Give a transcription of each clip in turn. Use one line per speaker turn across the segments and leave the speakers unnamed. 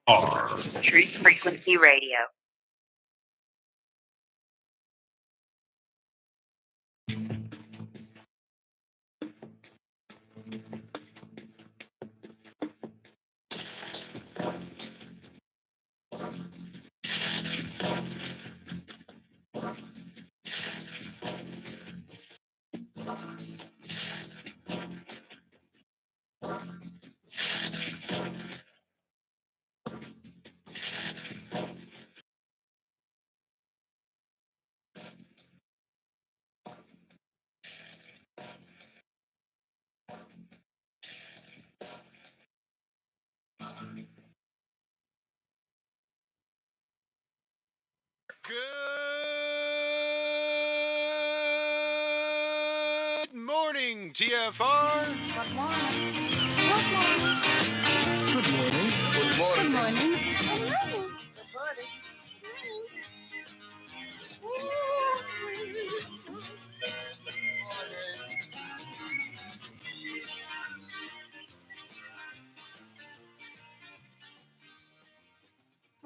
Truth Frequency Radio.
Good morning, TFR.
Good morning.
Good morning.
Good morning. Good morning.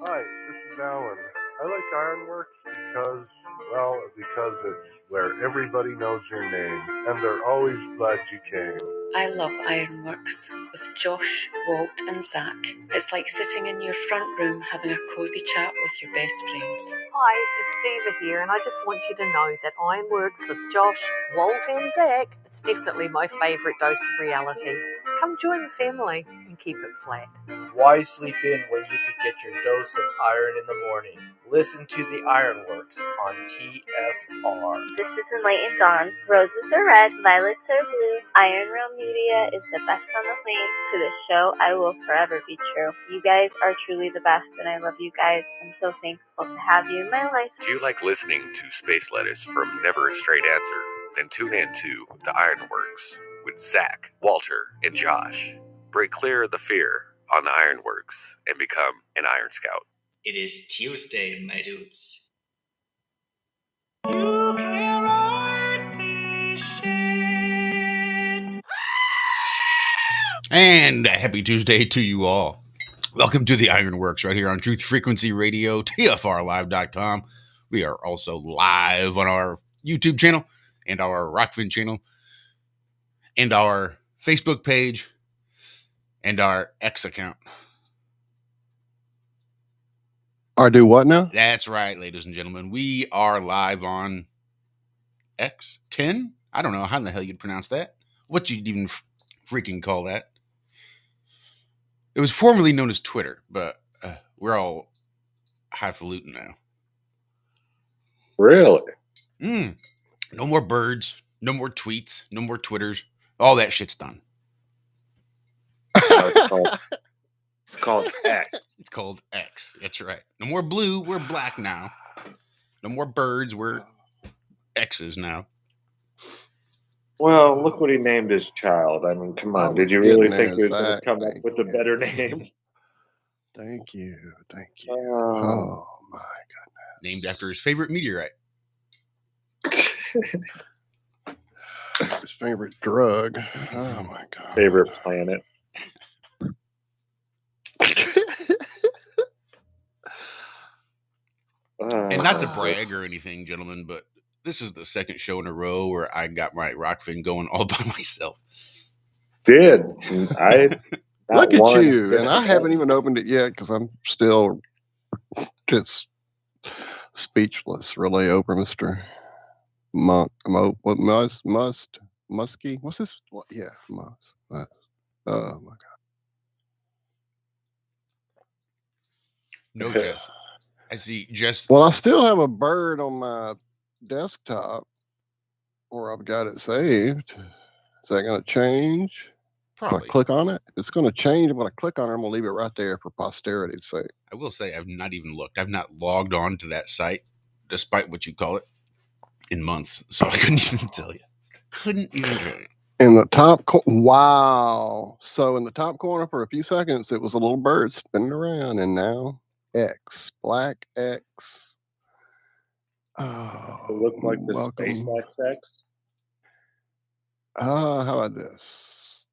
Hi, this is Alan. I like Ironworx because it's where everybody knows your name, and they're always glad you came.
I love Ironworx with Josh, Walt and Zack. It's like sitting in your front room having a cosy chat with your best friends.
Hi, it's Diva here, and I just want you to know that Ironworx with Josh, Walt and Zack, it's definitely my favourite dose of reality. Come join the family and keep it flat.
Why sleep in when you could get your dose of iron in the morning? Listen to the Ironworx on TFR.
This is Enlightened Dawn. Roses are red, violets are blue. Iron Realm Media is the best on the planet. To this show, I will forever be true. You guys are truly the best, and I love you guys. I'm so thankful to have you in my life.
Do you like listening to Space Letters from Never a Straight Answer? Then tune in to The Ironworx with Zack, Walter, and Josh. Break clear of the fear on the Ironworx and become an Iron Scout.
It is Tuesday, my dudes.
You can write me shit.
And happy Tuesday to you all. Welcome to the Ironworx right here on Truth Frequency Radio, TFRlive.com. We are also live on our YouTube channel and our Rockfin channel and our Facebook page and our X account.
Or do what now?
That's right, ladies and gentlemen. We are live on X, 10? I don't know how in the hell you'd pronounce that. What you'd even freaking call that. It was formerly known as Twitter, but we're all highfalutin now.
Really?
No more birds, no more tweets, no more Twitters. All that shit's done.
It's called X.
It's called X. That's right. No more blue, we're black now. No more birds, we're X's now.
Well, look what he named his child. I mean, come on. Did you really think he was going to come up with a better name?
Thank you.
Oh,
my goodness.
Named after his favorite meteorite.
His favorite drug. Oh, my God.
Favorite planet.
And not to brag or anything, gentlemen, but this is the second show in a row where I got my Rockfin going all by myself.
Did.
Look at you. And I haven't even opened it yet because I'm still just speechless, really, over Mr. Muskie? What's this? What? Yeah, Musk. Oh, my God.
No, Jess. I see Jess.
Well, I still have a bird on my desktop where I've got it saved. Is that going to change?
Probably.
If I click on it, it's going to change. When I click on it, I'm going to leave it right there for posterity's sake.
I will say I've not even looked. I've not logged on to that site, despite what you call it, in months. So I couldn't even tell you.
In the top wow. So in the top corner for a few seconds, it was a little bird spinning around, and now X, black X. Oh,
it looked like the SpaceX X.
How about this?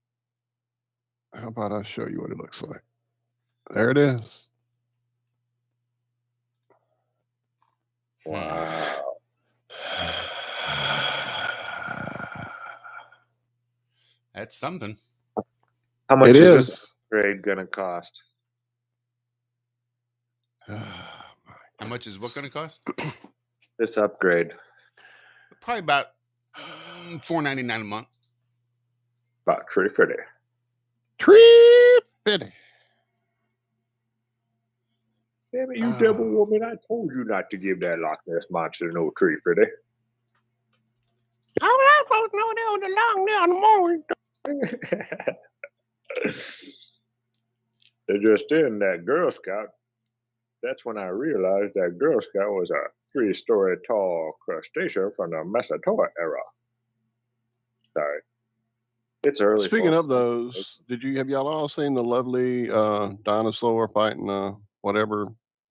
How about I show you what it looks like? There it is.
Wow.
That's something.
How much is this upgrade going to cost?
How much is what going to cost?
This upgrade.
Probably about $4.99 a month.
About $3.50.
$3.50.
Damn it, you devil woman! I told you not to give that Loch Ness monster no $3.50.
I'm not supposed to know that was a long day in the morning.
They're just in that Girl Scout. That's when I realized that Girl Scout was a 3-story tall crustacean from the Mesozoic era. Sorry. It's early.
Speaking of those, have y'all all seen the lovely dinosaur fighting whatever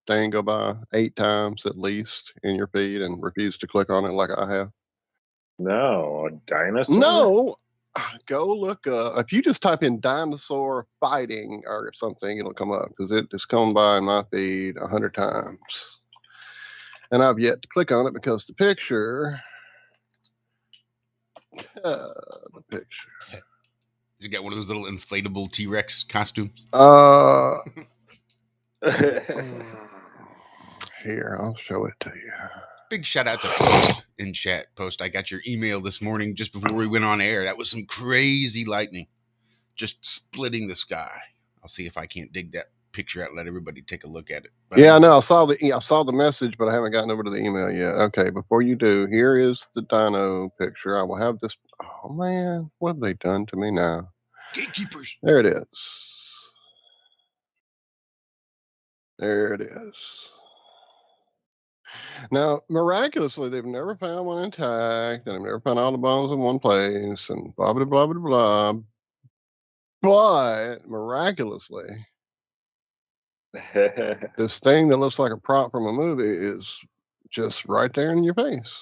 thing go by 8 times at least in your feed and refuse to click on it like I have?
No, a dinosaur?
No. Go look. If you just type in dinosaur fighting or something, it'll come up because it has come by in my feed 100 times. And I've yet to click on it because the picture.
You get one of those little inflatable T-Rex costumes?
Here, I'll show it to you.
Big shout out to Post in chat. Post, I got your email this morning just before we went on air. That was some crazy lightning. Just splitting the sky. I'll see if I can't dig that picture out and let everybody take a look at it.
But yeah, no, I saw the message, but I haven't gotten over to the email yet. Okay, before you do, here is the dino picture. I will have this. Oh man, what have they done to me now?
Gatekeepers.
There it is. There it is. Now, miraculously, they've never found one intact, and they've never found all the bones in one place, and blah blah blah blah blah. But miraculously, this thing that looks like a prop from a movie is just right there in your face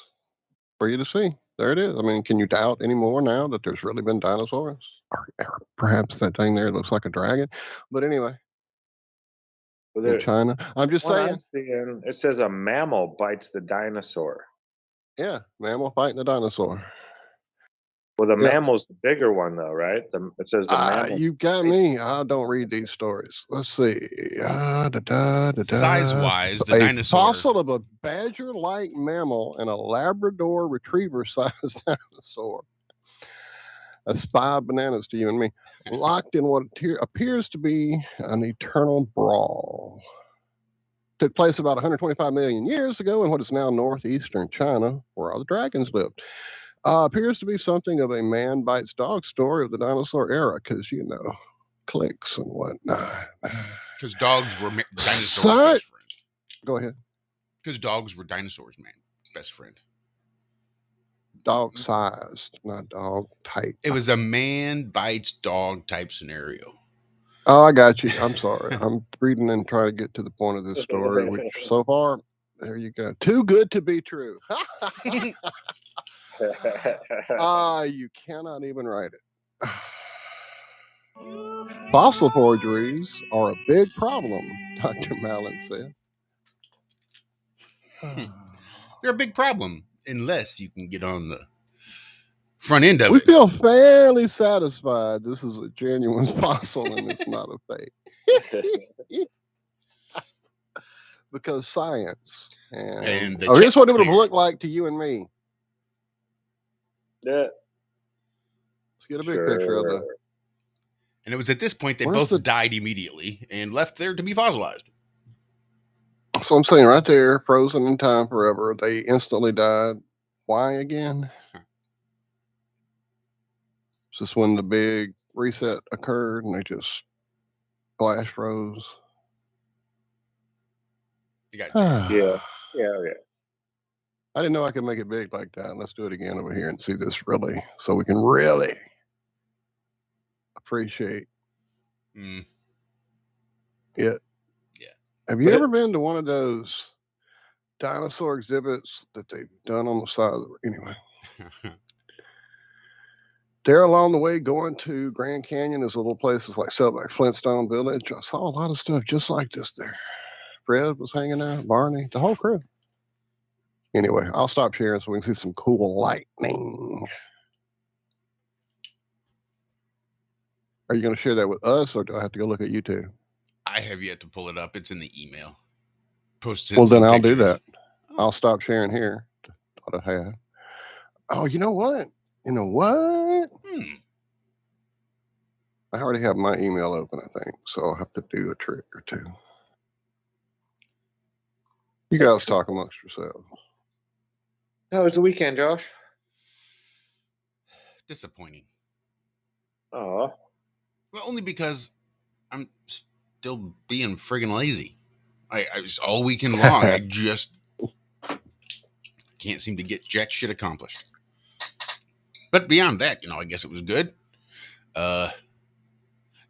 for you to see. There it is. I mean, can you doubt anymore now that there's really been dinosaurs? Or perhaps that thing there looks like a dragon. But anyway, in China, I'm just saying.
I'm seeing, it says a mammal bites the dinosaur.
Yeah, mammal fighting a dinosaur.
Well, the mammal's the bigger one, though, right? It says the mammal.
You got me. I don't read these stories. Let's see.
Size-wise, the
a
dinosaur.
Fossil of a badger-like mammal and a Labrador retriever-sized dinosaur. That's 5 bananas to you and me. Locked in what appears to be an eternal brawl. Took place about 125 million years ago in what is now northeastern China, where all the dragons lived. Appears to be something of a man bites dog story of the dinosaur era, because, clicks and whatnot.
Because dogs were dinosaurs' best friend.
Go ahead.
Because dogs were dinosaurs' best friend.
Dog-sized, not dog type.
It was a man bites dog type scenario.
Oh, I got you. I'm sorry. I'm reading and trying to get to the point of this story, which so far, there you go. Too good to be true. You cannot even write it. Fossil forgeries are a big problem, Dr. Mallon said.
They're a big problem unless you can get on the front end of it.
We feel fairly satisfied this is a genuine fossil and it's not a fake. Because science. And here's what it would have looked like to you and me.
Yeah.
Let's get a big picture of the.
And it was at this point they both died immediately and left there to be fossilized.
So I'm saying right there, frozen in time forever. They instantly died. Why again? Just when the big reset occurred and they just flash froze.
You got
yeah.
I didn't know I could make it big like that. Let's do it again over here and see this really, so we can really appreciate it. Yeah. Have you ever been to one of those dinosaur exhibits that they've done on the side of the, anyway? There along the way going to Grand Canyon, there's little places like set up like Flintstone Village. I saw a lot of stuff just like this there. Fred was hanging out, Barney, the whole crew. Anyway, I'll stop sharing so we can see some cool lightning. Are you going to share that with us, or do I have to go look at YouTube?
I have yet to pull it up. It's in the email. Post
Well, then I'll
pictures.
do that. I'll stop sharing here. Thought I had. Oh, you know what? You know what? I already have my email open, I think, so I'll have to do a trick or two. You guys talk amongst yourselves.
How was the weekend, Josh?
Disappointing.
Oh.
Well, only because I'm still being friggin' lazy. I was all weekend long. I just can't seem to get jack shit accomplished. But beyond that, I guess it was good.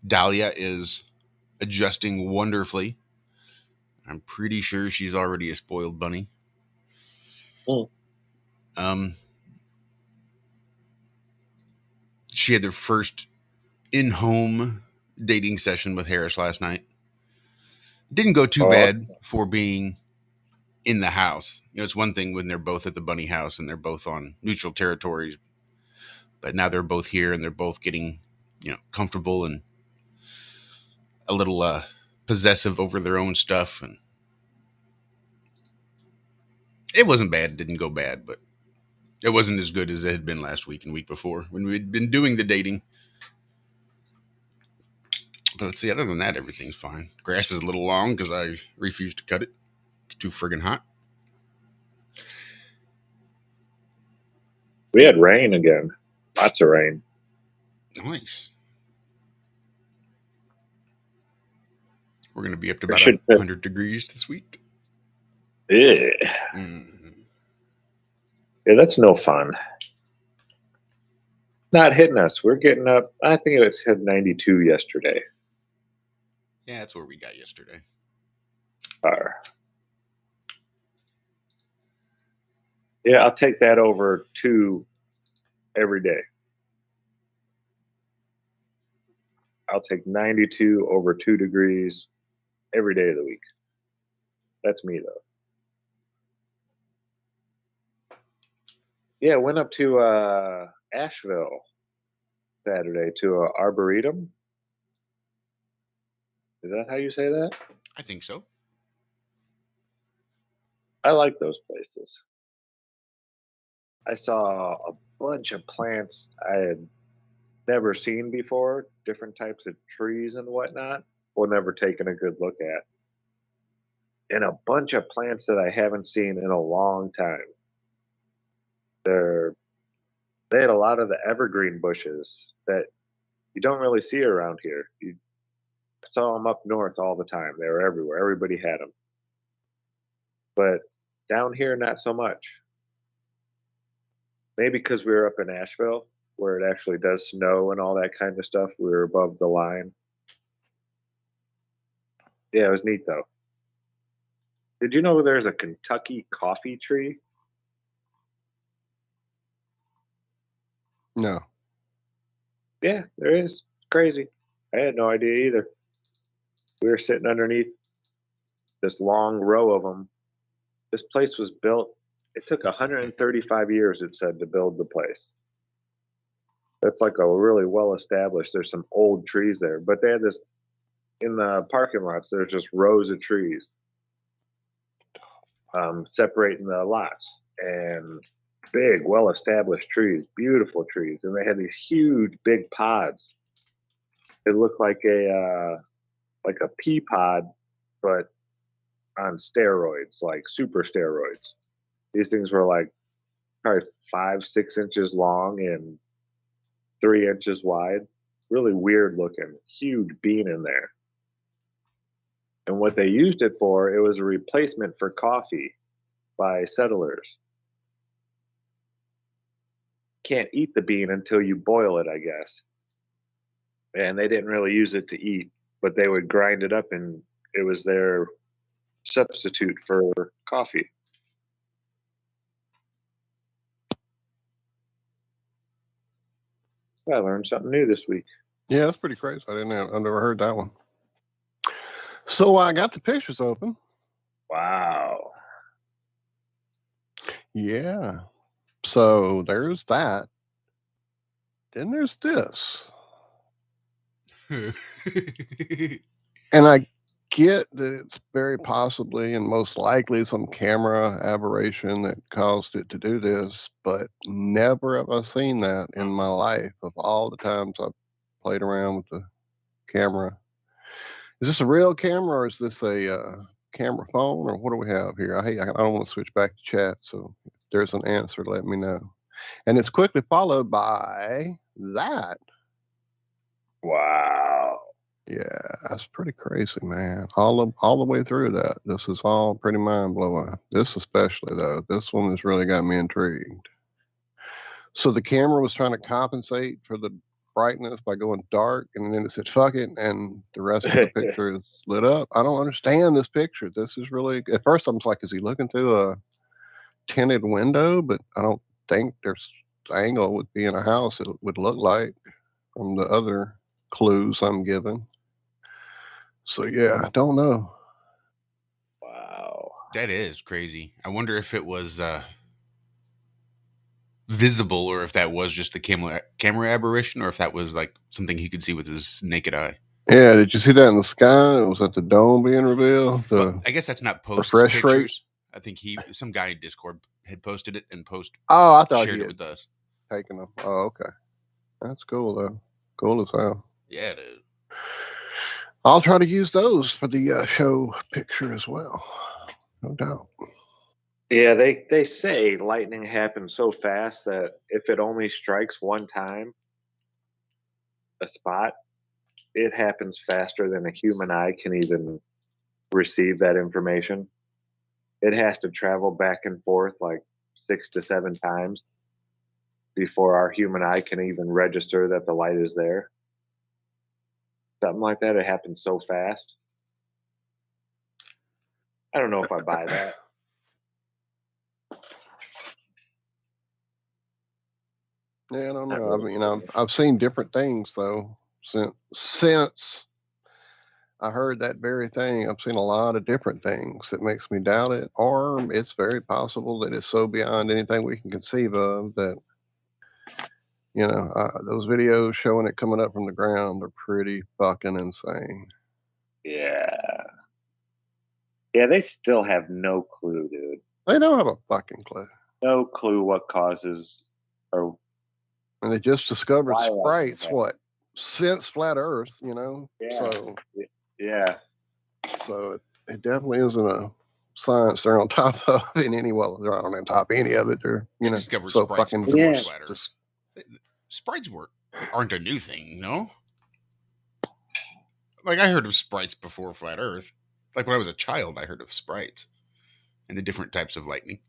Dahlia is adjusting wonderfully. I'm pretty sure she's already a spoiled bunny. She had their first in-home dating session with Harris last night. Didn't go too bad for being in the house. It's one thing when they're both at the bunny house and they're both on neutral territories, but now they're both here and they're both getting, comfortable and a little possessive over their own stuff. And it wasn't bad. It didn't go bad, but it wasn't as good as it had been last week and week before when we'd been doing the dating. But let's see, other than that, everything's fine. Grass is a little long because I refused to cut it. It's too friggin' hot.
We had rain again. Lots of rain.
Nice. We're going to be up to about 100 degrees this week.
Yeah. Yeah, that's no fun. Not hitting us. We're getting up. I think it hit 92 yesterday.
Yeah, that's where we got yesterday.
Yeah, I'll take that over 2 every day. I'll take 92 over 2 degrees every day of the week. That's me, though. Yeah, went up to Asheville Saturday to Arboretum. Is that how you say that?
I think so.
I like those places. I saw a bunch of plants I had never seen before, different types of trees and whatnot, or never taken a good look at. And a bunch of plants that I haven't seen in a long time. They had a lot of the evergreen bushes that you don't really see around here. You saw them up north all the time. They were everywhere. Everybody had them. But down here, not so much. Maybe because we were up in Asheville, where it actually does snow and all that kind of stuff. We were above the line. Yeah, it was neat, though. Did you know there's a Kentucky coffee tree?
No.
Yeah, there is. It's crazy. I had no idea either. We were sitting underneath this long row of them. This place was built. It took 135 years, it said, to build the place. That's like a really well established. There's some old trees there, but they had this in the parking lots. There's just rows of trees separating the lots, and big, well established trees, beautiful trees, and they had these huge, big pods. It looked like a pea pod, but on steroids, like super steroids. These things were like probably 5-6 inches long and 3 inches wide. Really weird looking, huge bean in there. And what they used it for, it was a replacement for coffee by settlers. Can't eat the bean until you boil it, I guess. And they didn't really use it to eat, but they would grind it up and it was their substitute for coffee. I learned something new this week.
Yeah, that's pretty crazy. I've never heard that one. So I got the pictures open.
Wow.
Yeah. So there's that. Then there's this. And I get that it's very possibly and most likely some camera aberration that caused it to do this, but never have I seen that in my life of all the times I've played around with the camera. Is this a real camera or is this a camera phone or what do we have here? I don't want to switch back to chat, so if there's an answer, let me know. And it's quickly followed by that.
Wow.
Yeah, that's pretty crazy, man. All the way through that. This is all pretty mind blowing. This especially though. This one has really got me intrigued. So the camera was trying to compensate for the brightness by going dark, and then it said "fuck it," and the rest of the picture is lit up. I don't understand this picture. This is really. At first, I was like, "Is he looking through a tinted window?" But I don't think there's the angle would be in a house. It would look like from the other clues I'm given. So yeah, I don't know.
Wow.
That is crazy. I wonder if it was visible or if that was just the camera aberration or if that was like something he could see with his naked eye.
Yeah, did you see that in the sky? It was at the dome being revealed.
Well, I guess that's not Post's
refresh rate.
pictures. I think some guy in Discord had posted it and Post
I thought
shared
he
it
had
with us.
taken them. Oh, okay. That's cool though. Cool as hell.
Yeah, it is.
I'll try to use those for the show picture as well. No doubt.
Yeah, they say lightning happens so fast that if it only strikes one time, a spot, it happens faster than a human eye can even receive that information. It has to travel back and forth like 6 to 7 times before our human eye can even register that the light is there. Something like that. It happens so fast. I don't know if I buy that.
Yeah, I don't
Not
know. I
really.
mean, I've seen different things though since I heard that very thing. I've seen a lot of different things that makes me doubt it, or it's very possible that it's so beyond anything we can conceive of that those videos showing it coming up from the ground are pretty fucking insane.
Yeah. Yeah, they still have no clue, dude.
They don't have a fucking clue.
No clue what causes or.
And they just discovered
Why
sprites,
that?
what, since flat Earth,
Yeah.
So
Yeah.
So it definitely isn't a science they're on top of in any well, they're not on top of any of it. They're
discovered
so
sprites
fucking
before flat Earth. Sprites aren't a new thing, no? Like I heard of sprites before flat Earth. Like when I was a child, I heard of sprites and the different types of lightning.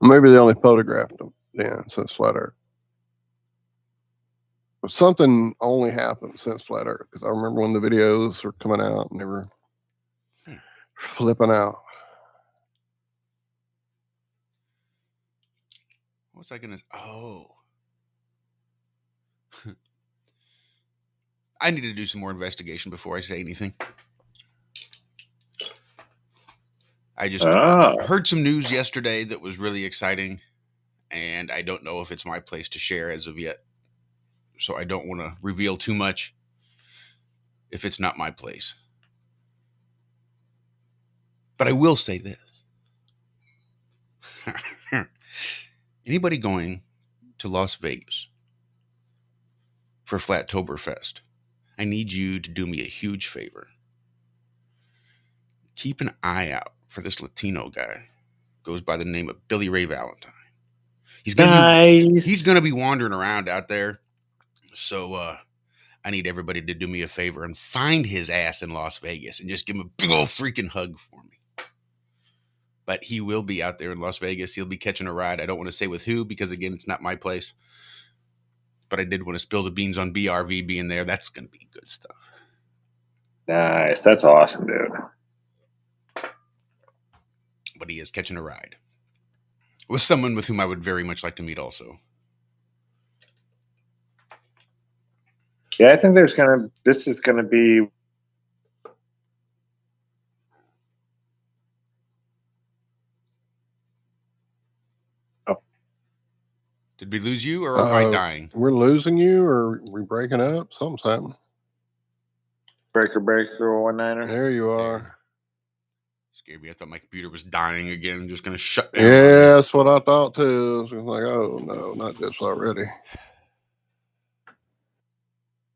Maybe they only photographed them since flat Earth. But something only happened since flat Earth because I remember when the videos were coming out and they were flipping out.
What's I gonna? Oh, I need to do some more investigation before I say anything. I just heard some news yesterday that was really exciting, and I don't know if it's my place to share as of yet. So I don't want to reveal too much if it's not my place. But I will say this. Anybody going to Las Vegas for Flattoberfest, I need you to do me a huge favor. Keep an eye out for this Latino guy. Goes by the name of Billy Ray Valentine. He's gonna be wandering around out there. So I need everybody to do me a favor and find his ass in Las Vegas and just give him a big old freaking hug for me. But he will be out there in Las Vegas. He'll be catching a ride. I don't want to say with who because, again, it's not my place. But I did want to spill the beans on BRV being there. That's going to be good stuff.
Nice. That's awesome, dude.
But he is catching a ride with someone with whom I would very much like to meet also.
Yeah, I think this is going to be
Did we lose you, or am I dying?
We're losing you, or we breaking up? Something's happening.
Breaker, 1-9er.
There you are.
There. Scared me. I thought my computer was dying again. Just going to shut down.
Yeah, that's what I thought too. I was like, oh no, not this already.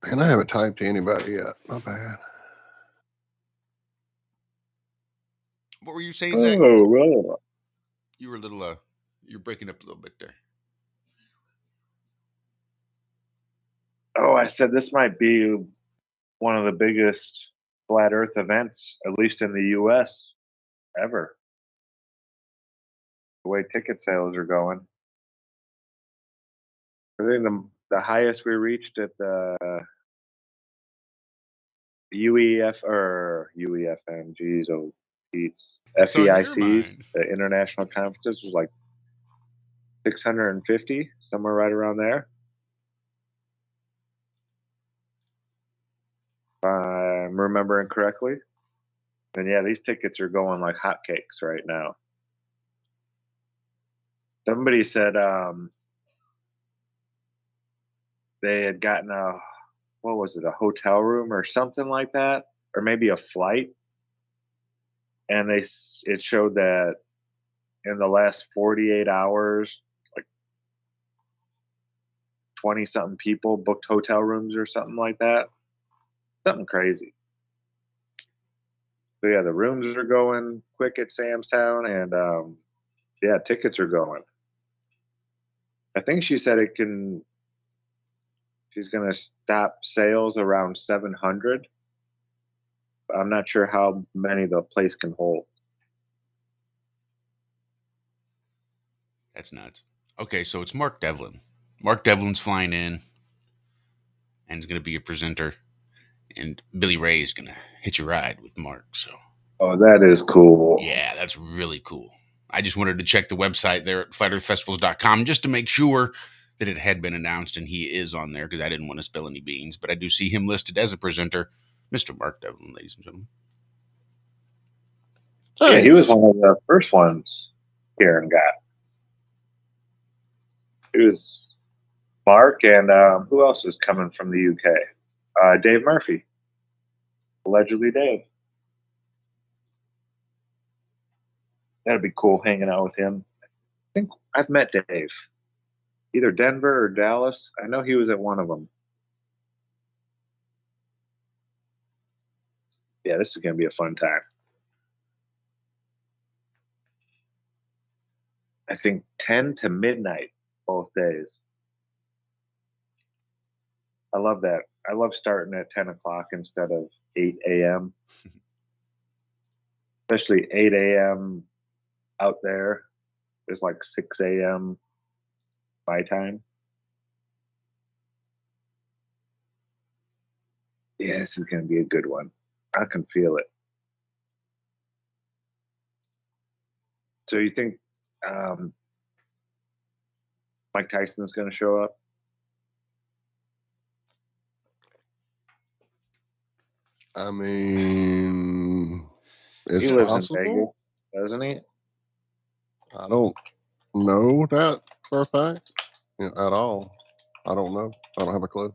And I haven't typed to anybody yet. My bad.
What were you saying, Zach?
Oh, well.
You were a little, you're breaking up a little bit there.
Oh, I said this might be one of the biggest flat Earth events, at least in the U.S., ever. The way ticket sales are going. I think the highest we reached at the UEFN, geez, oh, Pete's, FEIC's, the international conferences, was like 650, somewhere right around there. If I'm remembering correctly. And yeah, these tickets are going like hotcakes right now. Somebody said they had gotten a hotel room or something like that, or maybe a flight, and it showed that in the last 48 hours, like 20 something people booked hotel rooms or something like that. Something crazy. So yeah, the rooms are going quick at Sam's Town, and yeah, tickets are going. I think she said she's going to stop sales around 700. I'm not sure how many the place can hold.
That's nuts. Okay, so it's Mark Devlin. Mark Devlin's flying in and is going to be a presenter. And Billy Ray is going to hitch a ride with Mark. So,
oh, that is cool.
Yeah, that's really cool. I just wanted to check the website there at flatearthfestivals.com just to make sure that it had been announced and he is on there, because I didn't want to spill any beans. But I do see him listed as a presenter, Mr. Mark Devlin, ladies and gentlemen.
Yeah, he was one of the first ones Karen got. It was Mark, and who else is coming from the UK? Dave Murphy. Allegedly Dave. That'd be cool hanging out with him. I think I've met Dave. Either Denver or Dallas. I know he was at one of them. Yeah, this is going to be a fun time. I think 10 to midnight both days. I love that. I love starting at 10 o'clock instead of 8 a.m. Especially 8 a.m. out there. There's like 6 a.m. my time. Yeah, this is going to be a good one. I can feel it. So you think Mike Tyson's going to show up?
I mean, it's
he lives
possible.
in Vegas, doesn't he?
I don't know that for a fact at all. I don't know. I don't have a clue.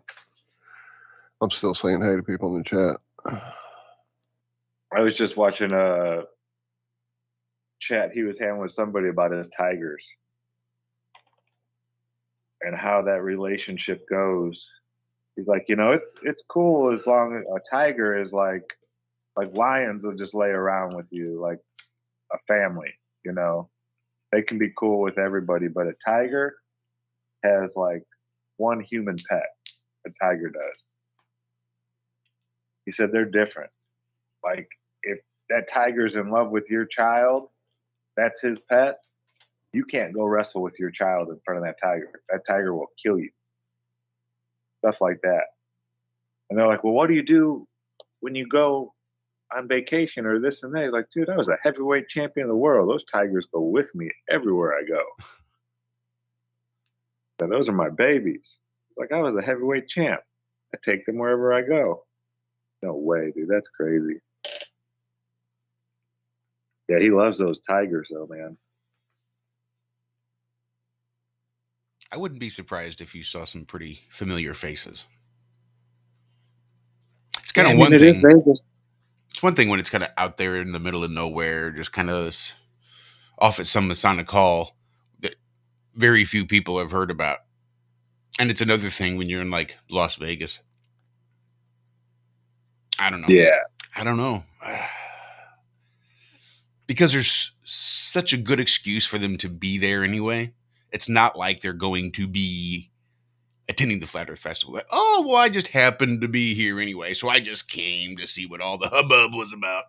I'm still saying hey to people in the chat.
I was just watching a chat he was having with somebody about his Tigers and how that relationship goes. He's like, it's cool as long as a tiger is like lions will just lay around with you like a family, They can be cool with everybody, but a tiger has like one human pet. A tiger does. He said they're different. Like if that tiger's in love with your child, that's his pet. You can't go wrestle with your child in front of that tiger. That tiger will kill you. Stuff like that. And they're like, well, what do you do when you go on vacation or this and that? He's like, dude, I was a heavyweight champion of the world. Those tigers go with me everywhere I go. So those are my babies. It's like, I was a heavyweight champ. I take them wherever I go. No way, dude. That's crazy. Yeah, he loves those tigers, though, man.
I wouldn't be surprised if you saw some pretty familiar faces. It's kind of one
it is
thing.
Vegas.
It's one thing when it's kind of out there in the middle of nowhere, just kind of off at some Masonic hall that very few people have heard about. And it's another thing when you're in like Las Vegas. I don't know.
Yeah.
I don't know. Because there's such a good excuse for them to be there anyway. It's not like they're going to be attending the Flat Earth Festival. Like, oh, well, I just happened to be here anyway, so I just came to see what all the hubbub was about.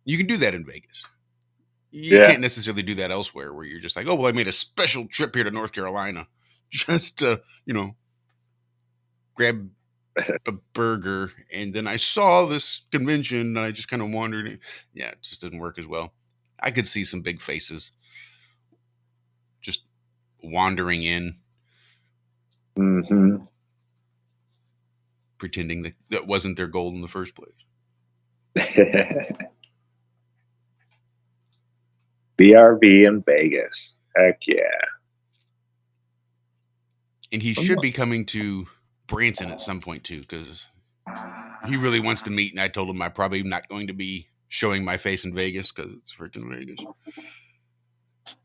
You can do that in Vegas. You can't necessarily do that elsewhere where you're just like, oh, well, I made a special trip here to North Carolina just to, grab a burger. And then I saw this convention and I just kind of wandered. Yeah, it just didn't work as well. I could see some big faces just wandering in, pretending that wasn't their goal in the first place.
BRB in Vegas. Heck yeah.
And he should be coming to Branson at some point too, because he really wants to meet. And I told him I probably not going to be showing my face in Vegas because it's freaking Vegas.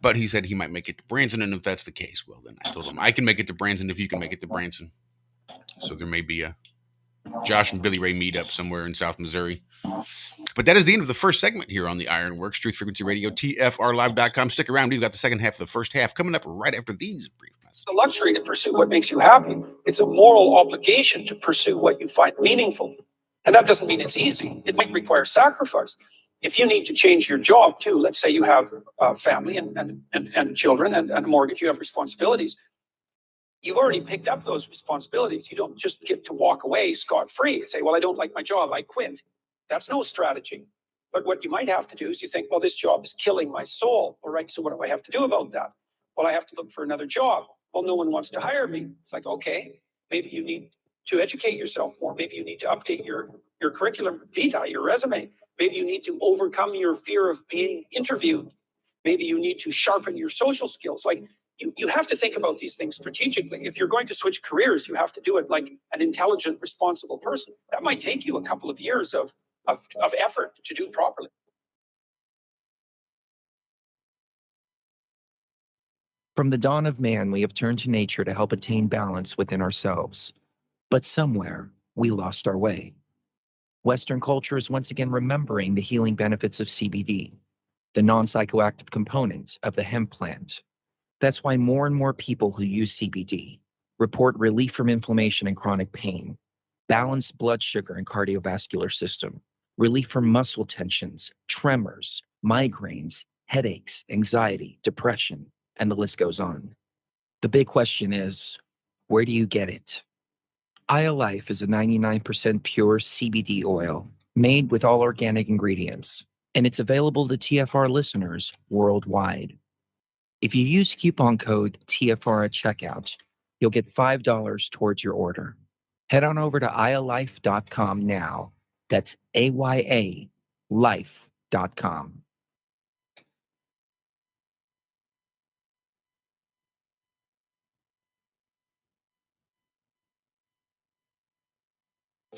But he said he might make it to Branson, and if that's the case, well, then I told him I can make it to Branson if you can make it to Branson. So there may be a Josh and Billy Ray meetup somewhere in South Missouri. But that is the end of the first segment here on the Ironworx, Truth Frequency Radio, TFRlive.com. Stick around. We've got the second half of the first half coming up right after these brief messages.
It's a luxury to pursue what makes you happy. It's a moral obligation to pursue what you find meaningful. And that doesn't mean it's easy. It might require sacrifice. If you need to change your job too, let's say you have a family and children and a mortgage, you have responsibilities. You've already picked up those responsibilities. You don't just get to walk away scot-free and say, well, I don't like my job, I quit. That's no strategy. But what you might have to do is you think, well, this job is killing my soul. All right, so what do I have to do about that? Well, I have to look for another job. Well, no one wants to hire me. It's like, okay, maybe you need to educate yourself more. Maybe you need to update your curriculum vitae, your resume. Maybe you need to overcome your fear of being interviewed. Maybe you need to sharpen your social skills. Like, you have to think about these things strategically. If you're going to switch careers, you have to do it like an intelligent, responsible person. That might take you a couple of years of effort to do properly.
From the dawn of man, we have turned to nature to help attain balance within ourselves. But somewhere, we lost our way. Western culture is once again remembering the healing benefits of CBD, the non-psychoactive component of the hemp plant. That's why more and more people who use CBD report relief from inflammation and chronic pain, balanced blood sugar and cardiovascular system, relief from muscle tensions, tremors, migraines, headaches, anxiety, depression, and the list goes on. The big question is, where do you get it? IOLife is a 99% pure CBD oil made with all organic ingredients, and it's available to TFR listeners worldwide. If you use coupon code TFR at checkout, you'll get $5 towards your order. Head on over to iolife.com now. That's AYA life.com.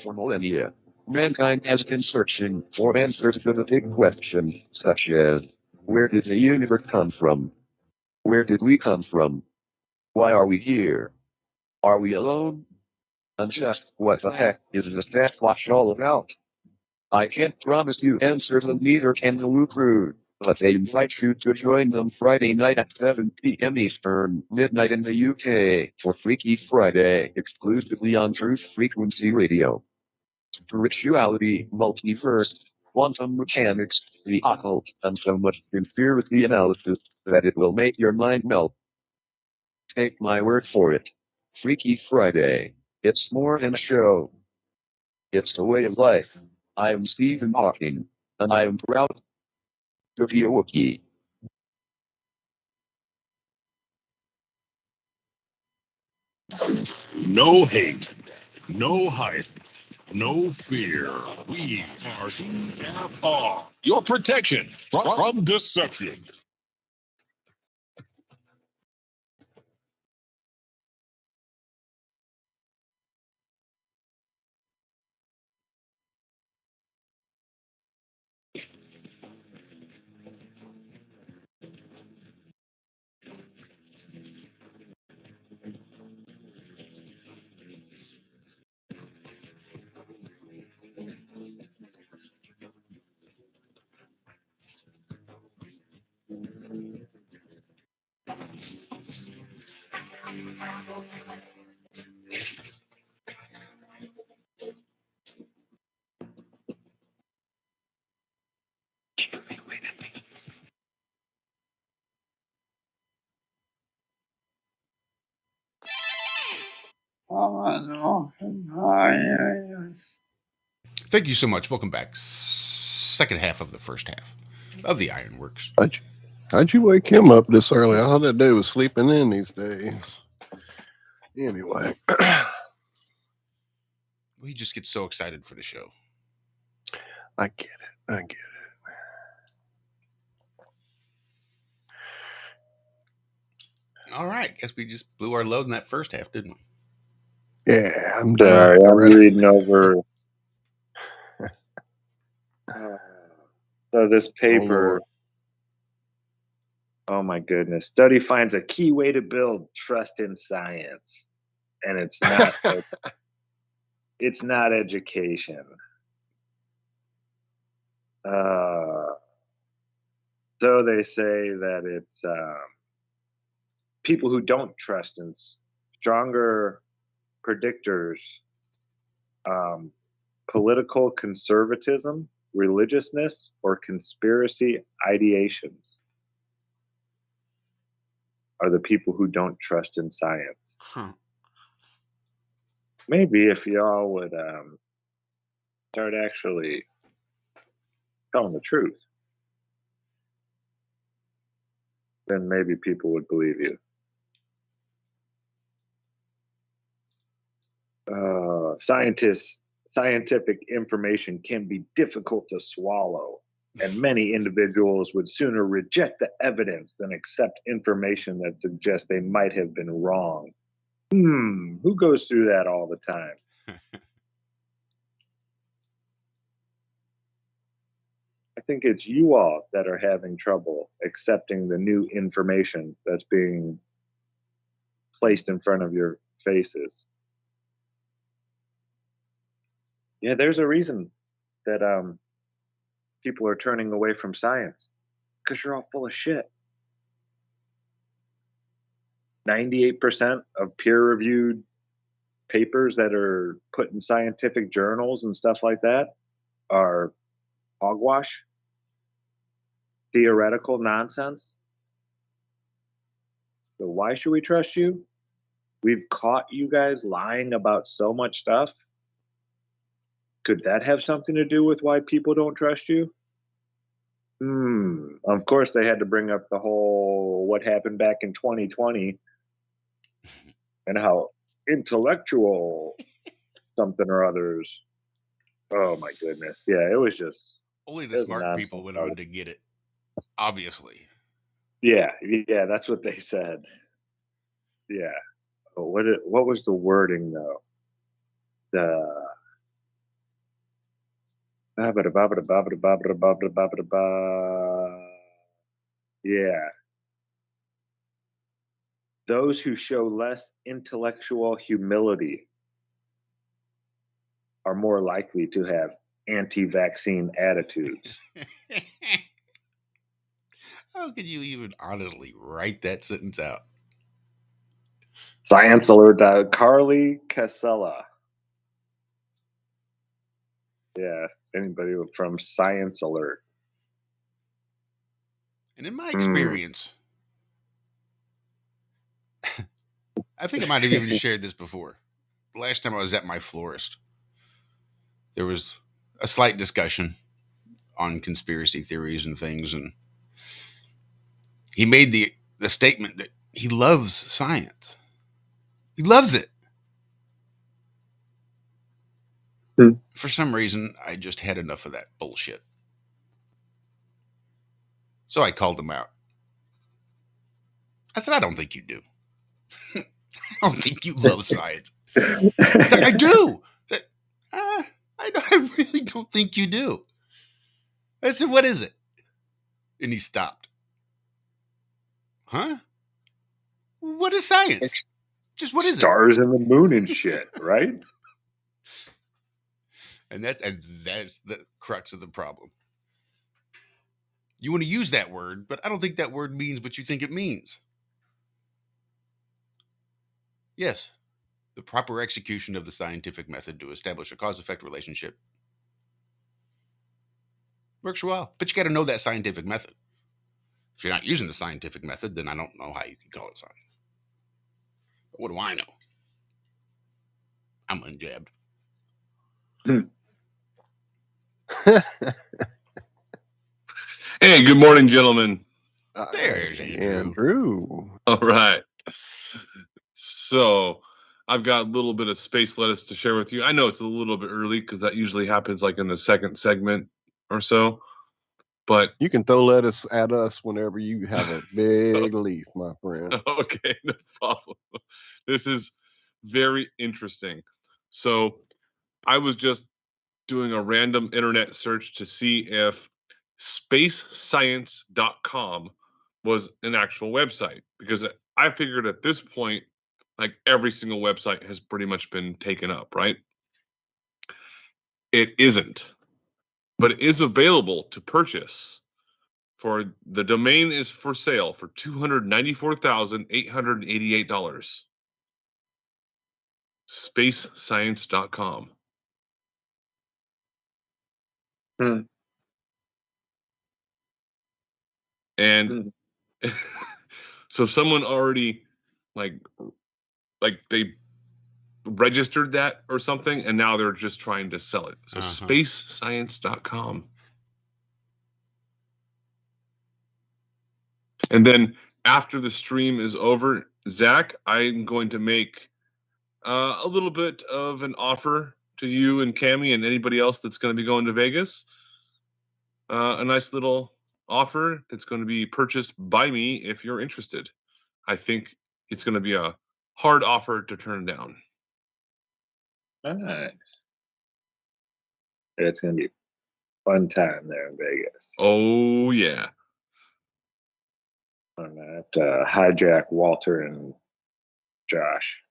For millennia, mankind has been searching for answers to the big questions, such as, where did the universe come from? Where did we come from? Why are we here? Are we alone? And just what the heck is the Sasquatch all about? I can't promise you answers, and neither can the Woo Crew, but they invite you to join them Friday night at 7 p.m. Eastern, midnight in the UK, for Freaky Friday, exclusively on Truth Frequency Radio. Spirituality, multiverse, quantum mechanics, the occult, and so much conspiracy analysis that it will make your mind melt. Take my word for it. Freaky Friday. It's more than a show. It's a way of life. I am Stephen Hawking, and I am proud to be a Wookiee.
No hate, no hype, no fear. We are TFR, your protection from deception.
Thank you so much. Welcome back. Second half of the first half of the Ironworks.
How'd you wake him up this early? I thought that dude was sleeping in these days. Anyway.
We just get so excited for the show.
I get it.
All right. Guess we just blew our load in that first half, didn't we?
Yeah, I'm
sorry. I'm reading over. So this paper. Oh my goodness! Study finds a key way to build trust in science, and it's not. It's not education. So they say that it's people who don't trust in stronger predictors, political conservatism, religiousness, or conspiracy ideations are the people who don't trust in science.
Huh.
Maybe if y'all would start actually telling the truth, then maybe people would believe you. Scientific information can be difficult to swallow, and many individuals would sooner reject the evidence than accept information that suggests they might have been wrong. Who goes through that all the time? I think it's you all that are having trouble accepting the new information that's being placed in front of your faces. Yeah, there's a reason that people are turning away from science, because you're all full of shit. 98% of peer-reviewed papers that are put in scientific journals and stuff like that are hogwash, theoretical nonsense. So why should we trust you? We've caught you guys lying about so much stuff. Could that have something to do with why people don't trust you? Of course, they had to bring up the whole what happened back in 2020 and how intellectual something or others. Oh my goodness. Yeah, it was just.
Only the smart people went on to get it, obviously.
Yeah, that's what they said. Yeah. What was the wording though? Yeah. Those who show less intellectual humility are more likely to have anti-vaccine attitudes.
How could you even honestly write that sentence out?
Science Alert. Carly Casella. Yeah, anybody from Science Alert.
And in my experience, I think I might have even shared this before. The last time I was at my florist, there was a slight discussion on conspiracy theories and things, and he made the statement that he loves science. He loves it. For some reason, I just had enough of that bullshit. So I called him out. I said, I don't think you do. I don't think you love science. I do. I really don't think you do. I said, what is it? And he stopped. Huh? What is science? Just what is it?
Stars and the moon and shit, right?
And that's the crux of the problem. You want to use that word, but I don't think that word means what you think it means. Yes, the proper execution of the scientific method to establish a cause-effect relationship works well, but you got to know that scientific method. If you're not using the scientific method, then I don't know how you can call it science. But what do I know? I'm unjabbed.
Hey, good morning, gentlemen.
There's
Andrew.
All right. So I've got a little bit of space lettuce to share with you. I know it's a little bit early because that usually happens like in the second segment or so. But
you can throw lettuce at us whenever you have a big leaf, my friend.
Okay, no problem. This is very interesting. So I was just doing a random internet search to see if spacescience.com was an actual website, because I figured at this point, like every single website has pretty much been taken up, right? It isn't, but it is available to purchase. For the domain is for sale for $294,888. Spacescience.com. And so if someone already like they registered that or something, and now they're just trying to sell it. So spacescience.com. And then after the stream is over, Zach, I'm going to make a little bit of an offer to you and Cammie and anybody else that's going to be going to Vegas. A nice little offer that's going to be purchased by me if you're interested. I think it's going to be a hard offer to turn down.
Nice. It's going to be a fun time there in Vegas.
Oh, yeah.
I'm going to have to hijack Walter and Josh.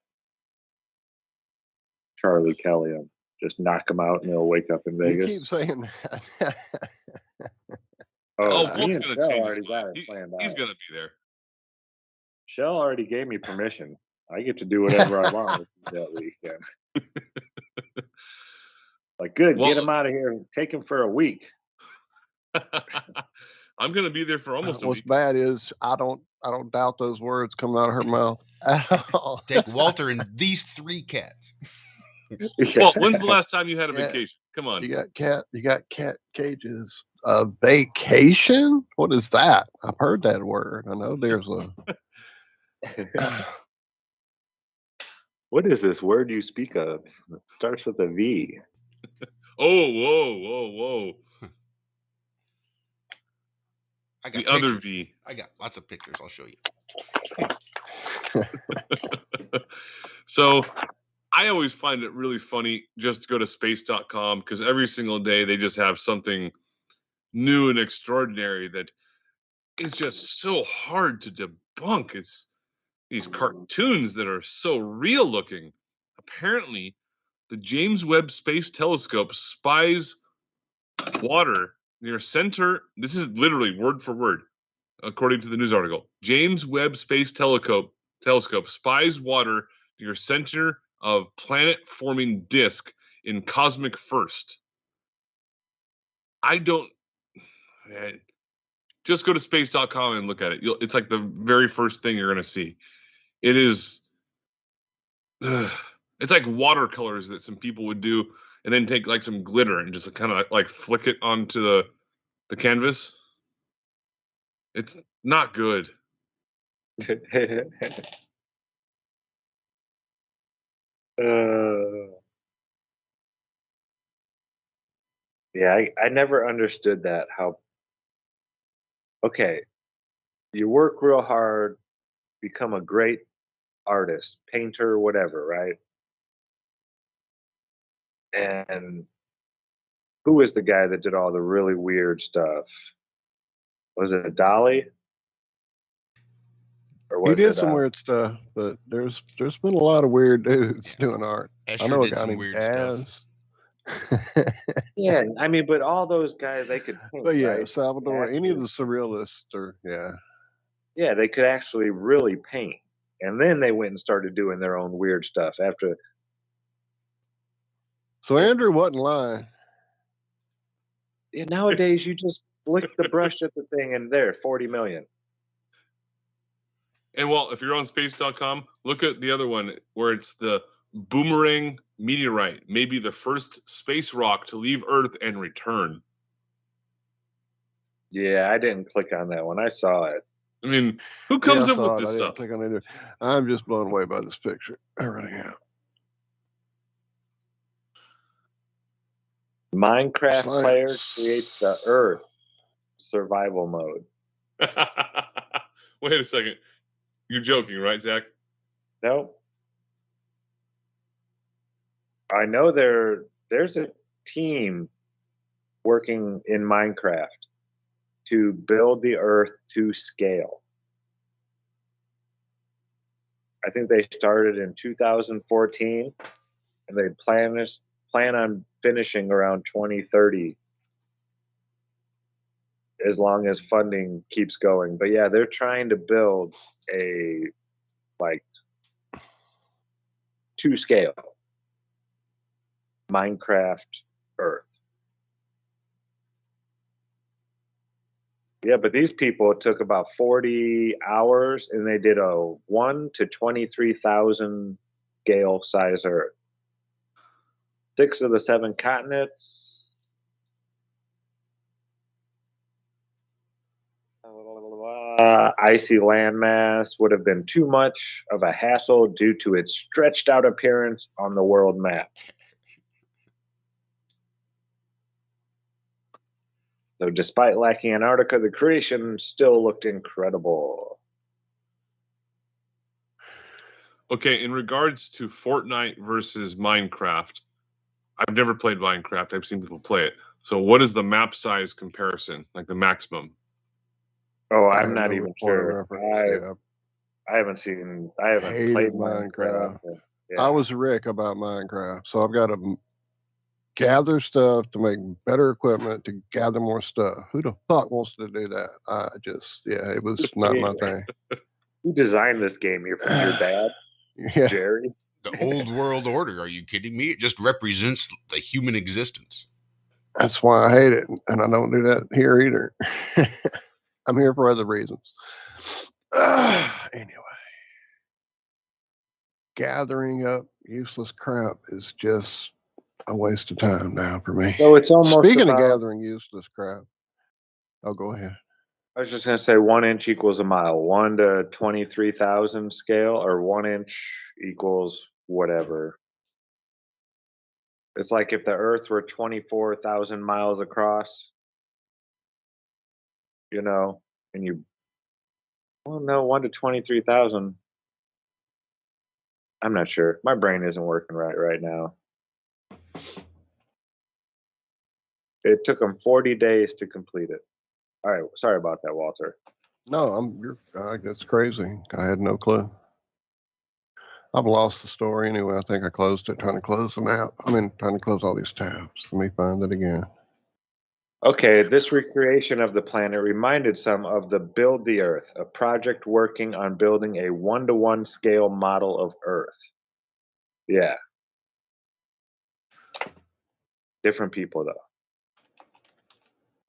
Charlie Kelly. I'll just knock them out and they'll wake up in Vegas.
You keep saying that.
Oh,
Walt's
me and
going
Shell
to change
already
his
got
mind.
it planned
He's
out.
going to be there.
Shell already gave me permission. I get to do whatever I want that weekend. Like, good, get him out of here. Take him for a week.
I'm going to be there for almost a
What's
week.
bad is I don't doubt those words coming out of her mouth at all.
Take Walter and these 3 cats.
Well, when's the last time you had a vacation? Come on.
You got cat cages. A vacation? What is that? I've heard that word. I know there's a
What is this word you speak of? It starts with a V.
Oh, whoa.
I got
the other
pictures.
V.
I got lots of pictures. I'll show you.
So I always find it really funny just to go to space.com, because every single day they just have something new and extraordinary that is just so hard to debunk. It's these cartoons that are so real looking. Apparently, the James Webb Space Telescope spies water near center. This is literally word for word, according to the news article. James Webb Space Telescope spies water near center of planet-forming disk in cosmic first. I don't. Man, just go to space.com and look at it. It's like the very first thing you're going to see. It is. It's like watercolors that some people would do, and then take like some glitter and just kind of like flick it onto the canvas. It's not good.
Yeah, I never understood that. How, okay, you work real hard, become a great artist, painter, whatever, right? And who was the guy that did all the really weird stuff? Was it Dolly? Or
he
was
did
it
some weird stuff, but there's been a lot of weird dudes doing art. I know a guy named Daz.
Yeah, I mean, but all those guys, they could paint,
But yeah,
right?
Salvador, any of the surrealists are
Yeah, they could actually really paint. And then they went and started doing their own weird stuff after.
So Andrew wasn't lying.
Yeah, nowadays you just flick the brush at the thing and there, 40 million.
And well, if you're on space.com, look at the other one where it's the Boomerang meteorite, maybe the first space rock to leave Earth and return.
Yeah, I didn't click on that one. I saw it.
I mean, who comes
I
up with
saw it.
this
I
stuff?
didn't click on either. I'm just blown away by this picture. I really am.
Minecraft
Science.
player creates the Earth survival mode.
Wait a second. You're joking, right, Zach?
Nope. I know there's a team working in Minecraft to build the Earth to scale. I think they started in 2014, and they plan on finishing around 2030, as long as funding keeps going. But yeah, they're trying to build a to scale Minecraft Earth. Yeah, but these people, it took about 40 hours, and they did a 1 to 23,000 scale size Earth. 6 of the 7 continents. Icy landmass would have been too much of a hassle due to its stretched out appearance on the world map. So despite lacking Antarctica, the creation still looked incredible.
Okay, in regards to Fortnite versus Minecraft, I've never played Minecraft. I've seen people play it. So what is the map size comparison, like the maximum?
Oh, I'm not even sure.
Yeah.
I haven't played
Minecraft.
Yeah.
I was Rick about Minecraft, so I've got to gather stuff to make better equipment to gather more stuff. Who the fuck wants to do that? It was not my thing.
Who designed this game? Your dad?
Yeah.
Jerry?
The old world order. Are you kidding me? It just represents the human existence.
That's why I hate it, and I don't do that here either. I'm here for other reasons. Anyway, gathering up useless crap is just a waste of time now for me.
So it's almost
Speaking of gathering useless crap. Oh, go ahead.
I was just going to say 1 inch equals a mile. 1 to 23,000 scale, or 1 inch equals whatever. It's like if the Earth were 24,000 miles across, and you. Well, no, 1 to 23,000. I'm not sure. My brain isn't working right now. It took them 40 days to complete it. All right, sorry about that, Walter.
No, that's crazy. I had no clue. I've lost the story anyway. I think I closed it, trying to close them out. trying to close all these tabs. Let me find it again.
Okay, this recreation of the planet reminded some of the Build the Earth, a project working on building a 1-to-1 scale model of Earth. Yeah. Different people, though.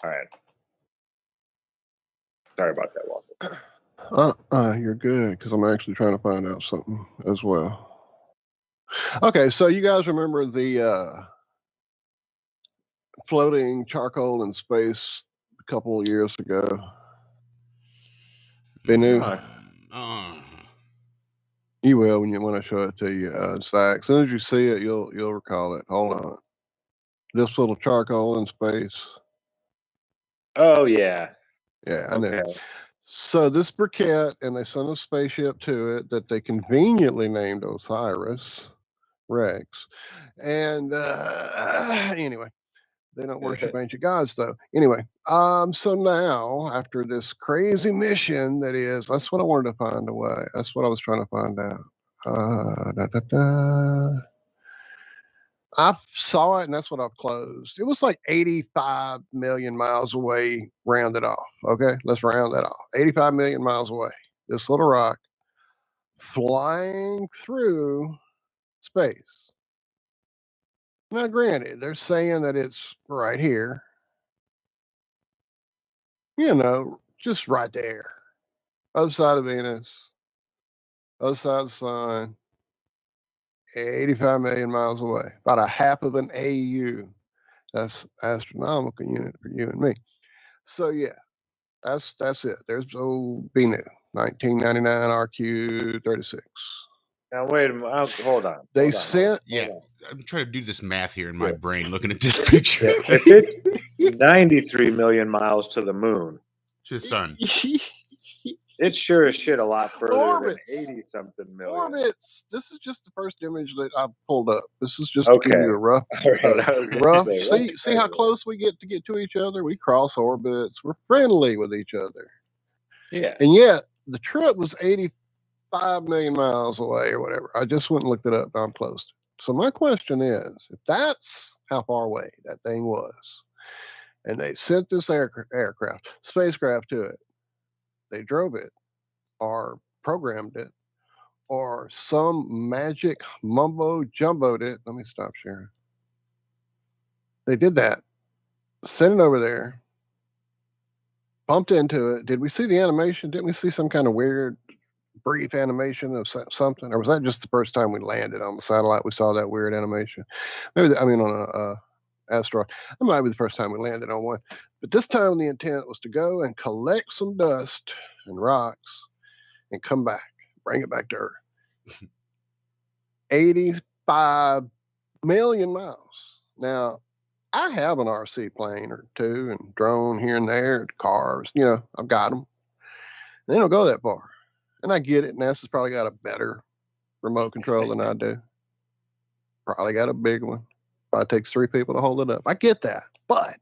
All right. Sorry about that, Walter.
You're good, because I'm actually trying to find out something as well. Okay, so you guys remember the floating charcoal in space a couple of years ago? They knew. You will when I show it to you, Zack. As soon as you see it, you'll recall it. Hold on. This little charcoal in space.
Oh, yeah.
Yeah, I know. So this briquette, and they sent a spaceship to it that they conveniently named Osiris Rex. And anyway, they don't worship ancient gods, though. Anyway, so now after this crazy mission that's what I wanted to find away. That's what I was trying to find out. I saw it, and that's what I've closed. It was like 85 million miles away, rounded off. Okay, let's round that off. 85 million miles away. This little rock flying through space. Now, granted, they're saying that it's right here, just right there, other side of Venus, other side of the sun, 85 million miles away, about a half of an AU. That's astronomical unit for you and me. So yeah, that's it. There's old Bennu, 1999 RQ 36.
Now wait a minute. Hold on.
They sent.
Yeah, I'm trying to do this math here in my brain, looking at this picture.
Yeah, if it's 93 million miles to the moon,
To the sun.
it's sure as shit a lot further
Orbits.
than 80-something million.
Orbits. This is just the first image that I pulled up. This is just to give you a rough, see how close we get to each other. We cross orbits. We're friendly with each other.
Yeah.
And yet the trip was 85 million miles away or whatever. I just went and looked it up. I'm close. So my question is, if that's how far away that thing was, and they sent this spacecraft to it, they drove it or programmed it, or some magic mumbo jumboed it. Let me stop sharing. They did that, sent it over there, bumped into it. Did we see the animation? Didn't we see some kind of weird brief animation of something? Or was that just the first time we landed on the satellite? We saw that weird animation. Maybe, on a asteroid. That might be the first time we landed on one. But this time the intent was to go and collect some dust and rocks and come back, bring it back to Earth. 85 million miles. Now, I have an RC plane or two and drone here and there, cars, I've got them. They don't go that far. And I get it. NASA's probably got a better remote control than I do. Probably got a big one. Probably takes 3 people to hold it up. I get that. But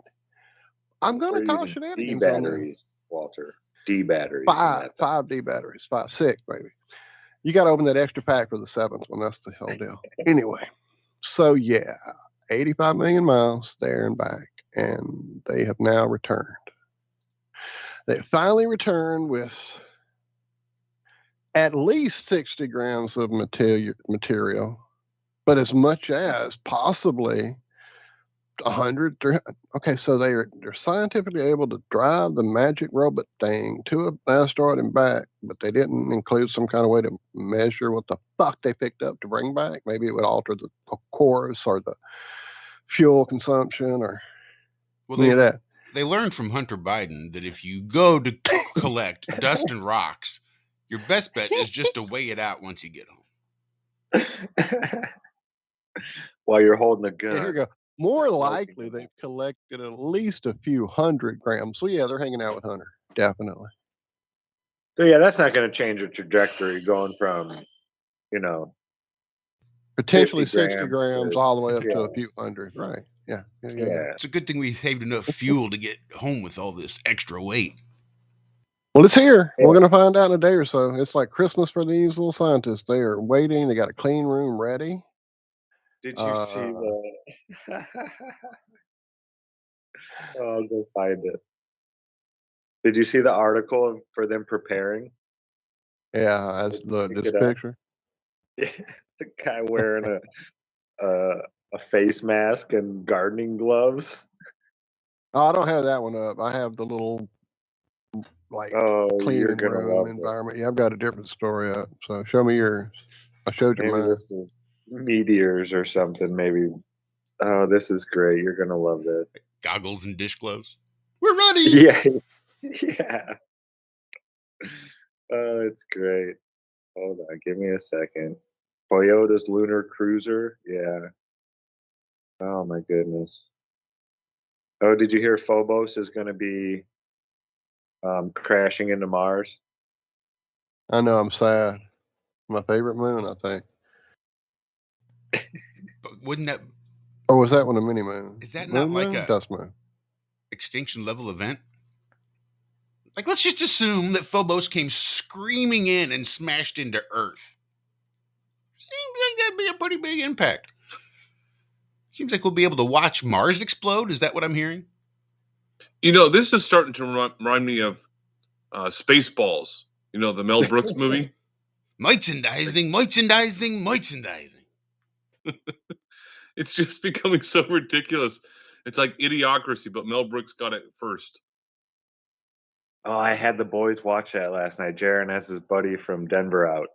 I'm going to call shenanigans on there.
batteries, Walter. D batteries.
5 D batteries. 6 maybe. You got to open that extra pack for the 7th one. That's the whole deal. Anyway, so yeah, 85 million miles there and back, and they have now returned. They finally returned with at least 60 grams of material, but as much as possibly 100. Okay, so they're scientifically able to drive the magic robot thing to an asteroid and back, but they didn't include some kind of way to measure what the fuck they picked up to bring back. Maybe it would alter the course or the fuel consumption or any of that.
They learned from Hunter Biden that if you go to collect dust and rocks, your best bet is just to weigh it out once you get home.
While you're holding a gun.
Yeah, here you go. More likely they've collected at least a few 100 grams. So yeah, they're hanging out with Hunter, definitely.
So yeah, that's not going to change the trajectory going from,
potentially 60 grams all the way up to a few hundred. Right. Yeah.
It's a good thing we saved enough fuel to get home with all this extra weight.
Well, it's here. We're going to find out in a day or so. It's like Christmas for these little scientists. They are waiting. They got a clean room ready.
Did you see the... I'll go find it. Did you see the article for them preparing?
Yeah, this picture.
The guy wearing a face mask and gardening gloves.
Oh, I don't have that one up. I have the little clean room environment. Yeah, I've got a different story up. So show me yours. I showed you mine.
This is meteors or something. Maybe. Oh, this is great. You're gonna love this.
Goggles and dish gloves. We're ready.
Yeah. Yeah. Oh, it's great. Hold on, give me a second. Toyota's Lunar Cruiser. Yeah. Oh my goodness. Oh, did you hear Phobos is going to be crashing into Mars?
I know. I'm sad. My favorite moon, I think.
But wouldn't that?
Or was that one a mini moon?
Is that not like a
dust moon?
Extinction level event? Like, let's just assume that Phobos came screaming in and smashed into Earth. Seems like that'd be a pretty big impact. Seems like we'll be able to watch Mars explode. Is that what I'm hearing?
This is starting to remind me of Spaceballs. The Mel Brooks movie.
Merchandising.
It's just becoming so ridiculous. It's like Idiocracy, but Mel Brooks got it first.
Oh, I had the boys watch that last night. Jaron has his buddy from Denver out,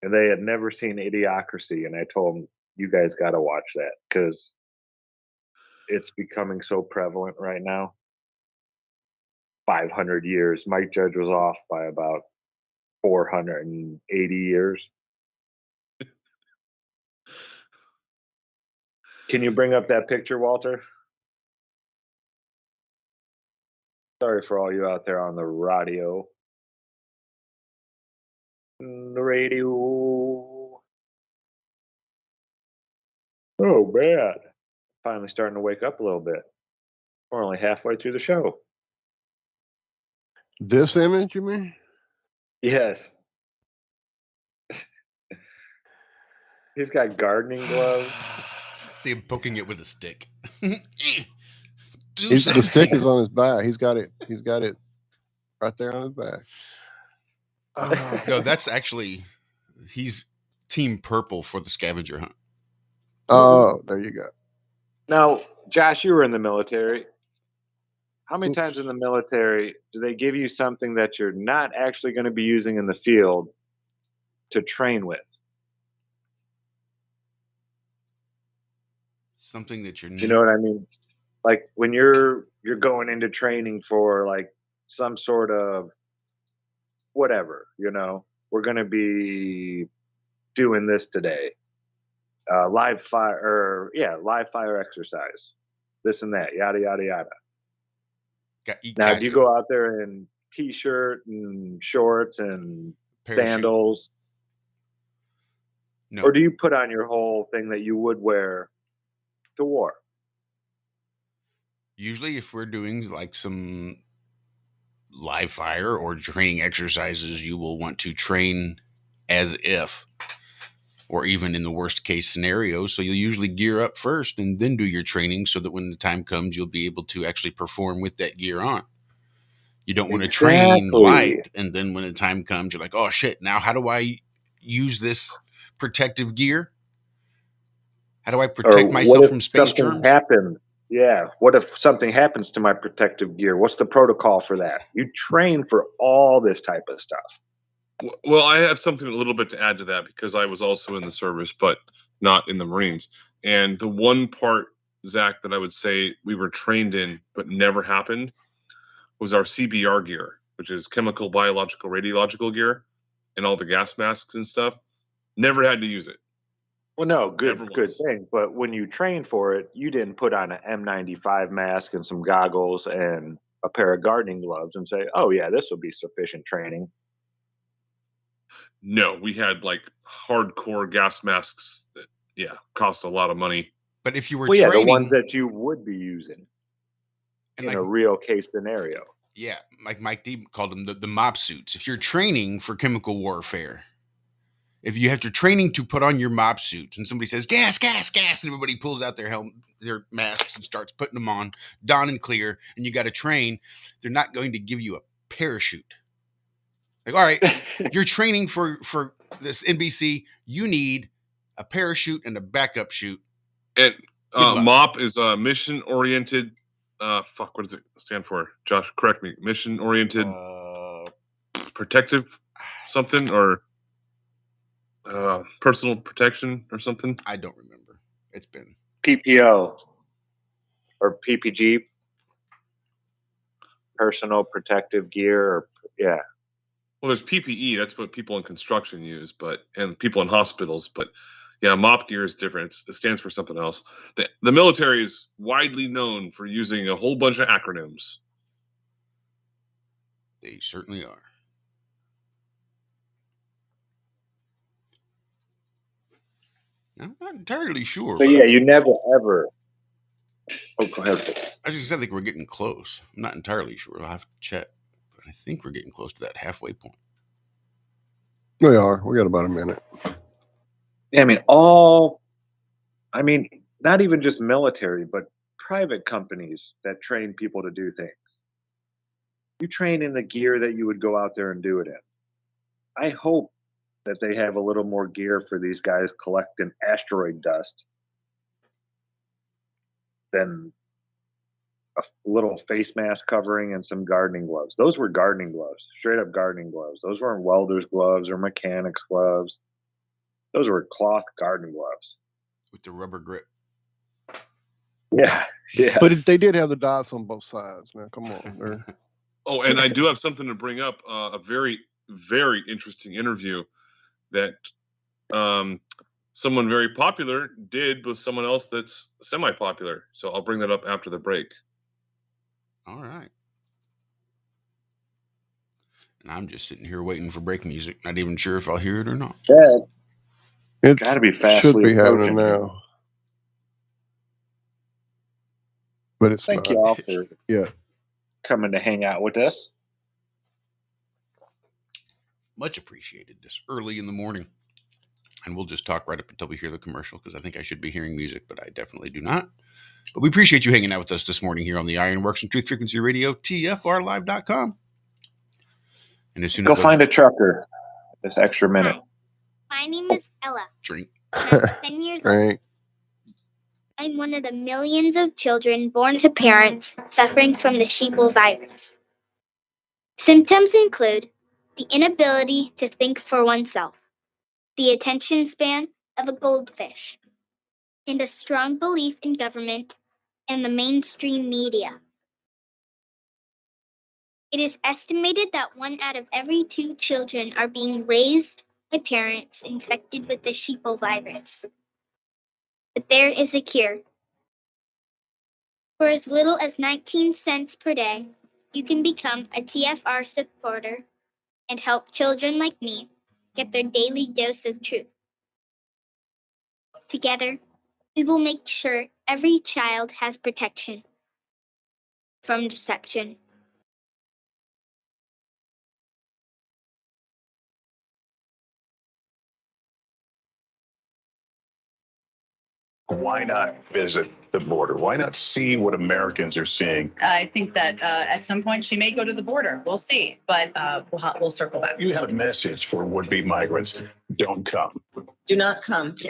and they had never seen Idiocracy, and I told them, you guys got to watch that because it's becoming so prevalent right now. 500 years. Mike Judge was off by about 480 years. Can you bring up that picture, Walter? Sorry for all you out there on the radio. The radio. Oh, man. Finally starting to wake up a little bit. We're only halfway through the show.
This image, you mean?
Yes. He's got gardening gloves.
See him poking it with a stick.
The stick is on his back. He's got it right there on his back.
No, that's actually, he's Team Purple for the scavenger hunt.
Oh, there you go.
Now, Josh, you were in the military. How many times in the military do they give you something that you're not actually going to be using in the field to train with?
Something that you're
You know what I mean? Like when you're going into training for like some sort of whatever, we're going to be doing this today. Live fire exercise, this and that, yada, yada, yada. Now, do you go out there in t-shirt and shorts and sandals?
No.
Or do you put on your whole thing that you would wear to war?
Usually if we're doing like some live fire or training exercises, you will want to train as if, or even in the worst case scenario. So you'll usually gear up first and then do your training so that when the time comes, you'll be able to actually perform with that gear on. You don't want to train light. And then when the time comes, you're like, oh shit, now how do I use this protective gear? How do I protect myself from space germs?
Yeah. What if something happens to my protective gear? What's the protocol for that? You train for all this type of stuff.
Well, I have something a little bit to add to that because I was also in the service, but not in the Marines. And the one part, Zach, that I would say we were trained in but never happened was our CBR gear, which is chemical, biological, radiological gear, and all the gas masks and stuff. Never had to use it.
Well, no, good thing. But when you train for it, you didn't put on an N95 mask and some goggles and a pair of gardening gloves and say, oh, yeah, this will be sufficient training.
No, we had like hardcore gas masks that, cost a lot of money.
But if you were
training,
the
ones that you would be using in a real case scenario.
Yeah, like Mike D called them the mop suits. If you're training for chemical warfare, if you have to training to put on your mop suits and somebody says gas, gas, gas, and everybody pulls out their their masks and starts putting them on, down and clear, and you got to train, they're not going to give you a parachute. Like, all right, you're training for this NBC, you need a parachute and a backup chute.
And MOP is a mission-oriented, what does it stand for? Josh, correct me. Mission-oriented protective something or personal protection or something?
I don't remember. It's been
PPO or PPG, personal protective gear, or
Well, there's PPE. That's what people in construction use, and people in hospitals. But yeah, MOP gear is different. It stands for something else. The military is widely known for using a whole bunch of acronyms.
They certainly are. I'm not entirely sure.
So yeah, you never ever. Oh, go ahead.
I just think we're getting close. I'm not entirely sure. I'll have to check, but I think we're getting close to that halfway point.
We are. We got about a minute.
Yeah, not even just military, but private companies that train people to do things. You train in the gear that you would go out there and do it in. I hope that they have a little more gear for these guys collecting asteroid dust than a little face mask covering and some gardening gloves. Those were gardening gloves, straight up gardening gloves. Those weren't welder's gloves or mechanics gloves. Those were cloth garden gloves
with the rubber grip.
Yeah.
But they did have the dots on both sides. Man, come on.
Oh, and I do have something to bring up. A very, very interesting interview that someone very popular did with someone else that's semi-popular. So I'll bring that up after the break.
All right. And I'm just sitting here waiting for break music. Not even sure if I'll hear it or not.
Yeah.
It's
got to be fastly
should be
approaching
happening
here.
now. But it's
Thank
not.
you all for
Yeah.
coming to hang out with us.
Much appreciated this early in the morning. And we'll just talk right up until we hear the commercial, because I think I should be hearing music, but I definitely do not. But we appreciate you hanging out with us this morning here on the Ironworx and Truth Frequency Radio, TFRlive.com. And as soon
Go
as
find a trucker this extra minute.
My name is Ella.
Drink.
I'm 10 years old. I'm one of the millions of children born to parents suffering from the sheeple virus. Symptoms include the inability to think for oneself, the attention span of a goldfish, and a strong belief in government and the mainstream media. It is estimated that 1 out of every 2 children are being raised by parents infected with the sheeple virus. But there is a cure. For as little as 19 cents per day, you can become a TFR supporter and help children like me get their daily dose of truth. Together, we will make sure every child has protection from deception.
Why not visit the border? Why not see what Americans are seeing?
I think that at some point she may go to the border. We'll see, but we'll circle back.
You have a message for would-be migrants. Don't come.
Do not come. Do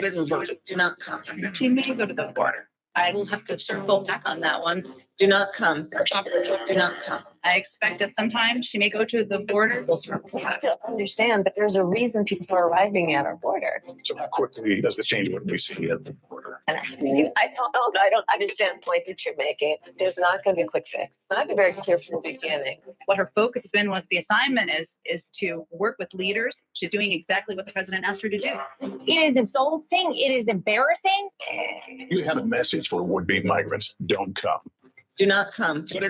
not come. She may go to the border. I will have to circle back on that one. Do not come. Do not come. I expect at some time she may go to the border. We'll circle back.
You have to understand that there's a reason people are arriving at our border.
So how quickly does this change what we see at the border?
And I don't understand the point that you're making. There's not going to be a quick fix. I've been very clear from the beginning.
What her focus has been, what the assignment is to work with leaders. She's doing exactly what the president asked her to do.
It is insulting. It is embarrassing.
You have a message for would-be migrants. Don't come.
Do not come. Do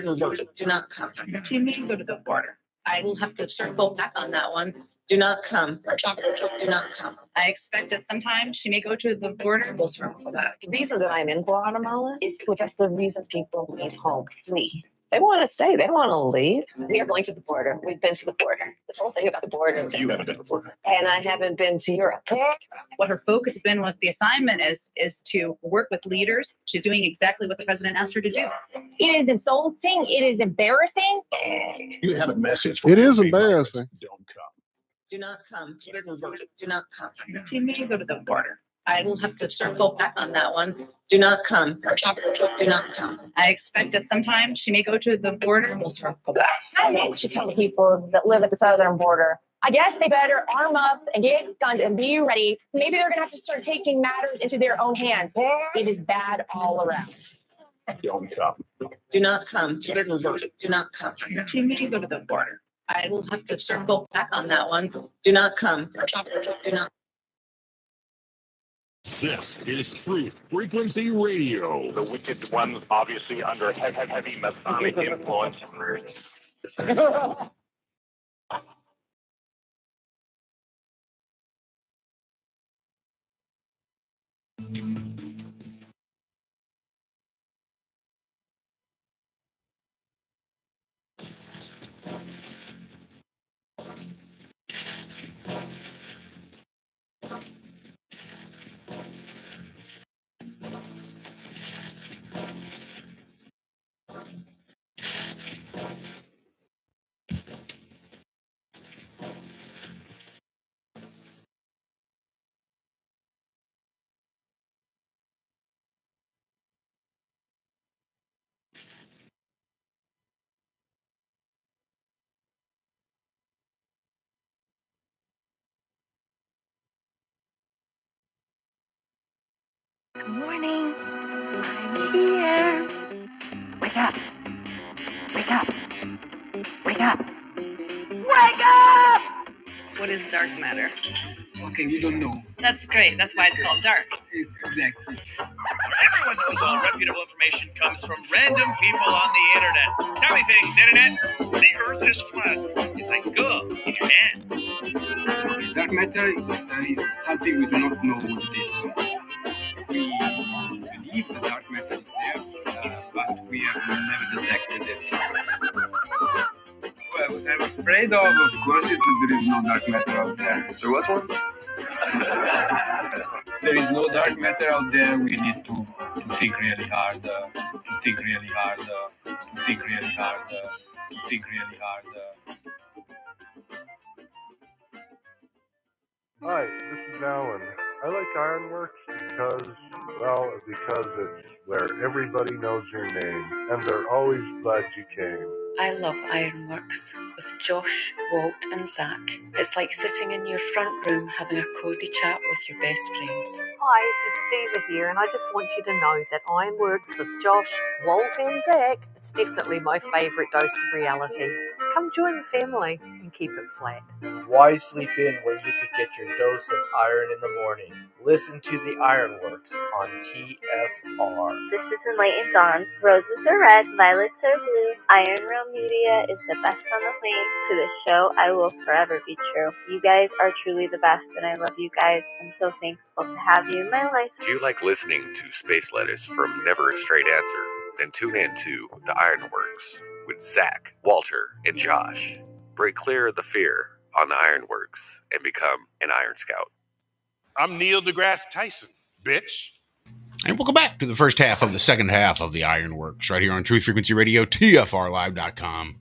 not come. She may go to the border. I will have to circle back on that one. Do not come. Do not come. I expect at some time she may go to the border. We'll circle back.
The reason that I'm in Guatemala is to address the reasons people leave home, flee. They want to stay. They don't want to leave. We are going to the border. We've been to the border. This whole thing about the border.
You haven't been to the border.
And I haven't been to Europe.
What her focus has been, what the assignment is to work with leaders. She's doing exactly what the president asked her to do.
It is insulting. It is embarrassing.
You have a message for
It is
would-be
embarrassing.
migrants. Don't come.
Do not come. Do not come. She may go to the border. I will have to circle back on that one. Do not come. Do not come. I expect at some time she may go to the border. We'll circle back.
I should tell the people that live at the southern border. I guess they better arm up and get guns and be ready. Maybe they're going to have to start taking matters into their own hands. It is bad all around.
Don't come.
Do not come. Do not come. She may go to the border. I will have to circle back on that one. Do not come. Do not.
This is Truth Frequency Radio.
The wicked one, obviously under heavy Masonic influence.
morning. I'm here. Wake up. Wake up. Wake up. Wake up!
What is dark matter?
Okay, we don't know.
That's great. That's why it's called dark.
It's exactly.
Everyone knows all reputable information comes from random people on the internet. Tell me things, internet. The earth is flat. It's like school in your hand.
Okay, dark matter is something we do not know what it is. We believe the dark matter is there, but we have never detected it. Well, what I'm afraid of course, is that there is no dark matter out there. So what's one? There is no dark matter out there. We need to think really hard, to think really hard, to think really hard, to think really hard.
Hi, this is Alan. I like Ironworx because it's where everybody knows your name, and they're always glad you came.
I love Ironworx with Josh, Walt, and Zack. It's like sitting in your front room having a cozy chat with your best friends.
Hi, it's Diva here, and I just want you to know that Ironworx with Josh, Walt, and Zack, it's definitely my favourite dose of reality. Come join the family and keep it flat.
Why sleep in when you could get your dose of iron in the morning? Listen to the Ironworx on TFR.
This is Enlightened Dawn. Roses are red, violets are blue. Iron Realm Media is the best on the plane. To the show, I will forever be true. You guys are truly the best, and I love you guys. I'm so thankful to have you in my life.
Do you like listening to space letters from Never a Straight Answer? Then tune in to the Ironworx with Zack, Walter, and Josh. Break clear of the fear on the Ironworx and become an Iron Scout.
I'm Neil deGrasse Tyson, bitch.
And welcome back to the first half of the second half of the Ironworx right here on Truth Frequency Radio, TFRlive.com.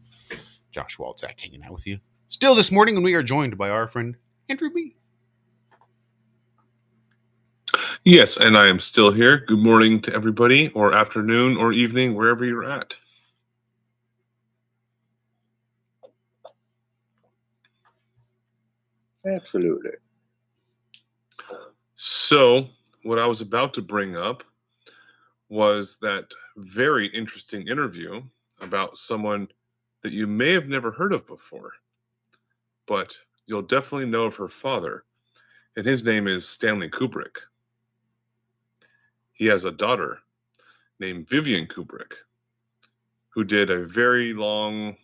Josh, Walt, Zack hanging out with you. Still this morning, and we are joined by our friend Andrew B.
Yes, and I am still here. Good morning to everybody, or afternoon, or evening, wherever you're at.
Absolutely.
So, what I was about to bring up was that very interesting interview about someone that you may have never heard of before, but you'll definitely know of her father, and his name is Stanley Kubrick. He has a daughter named Vivian Kubrick, who did a very long,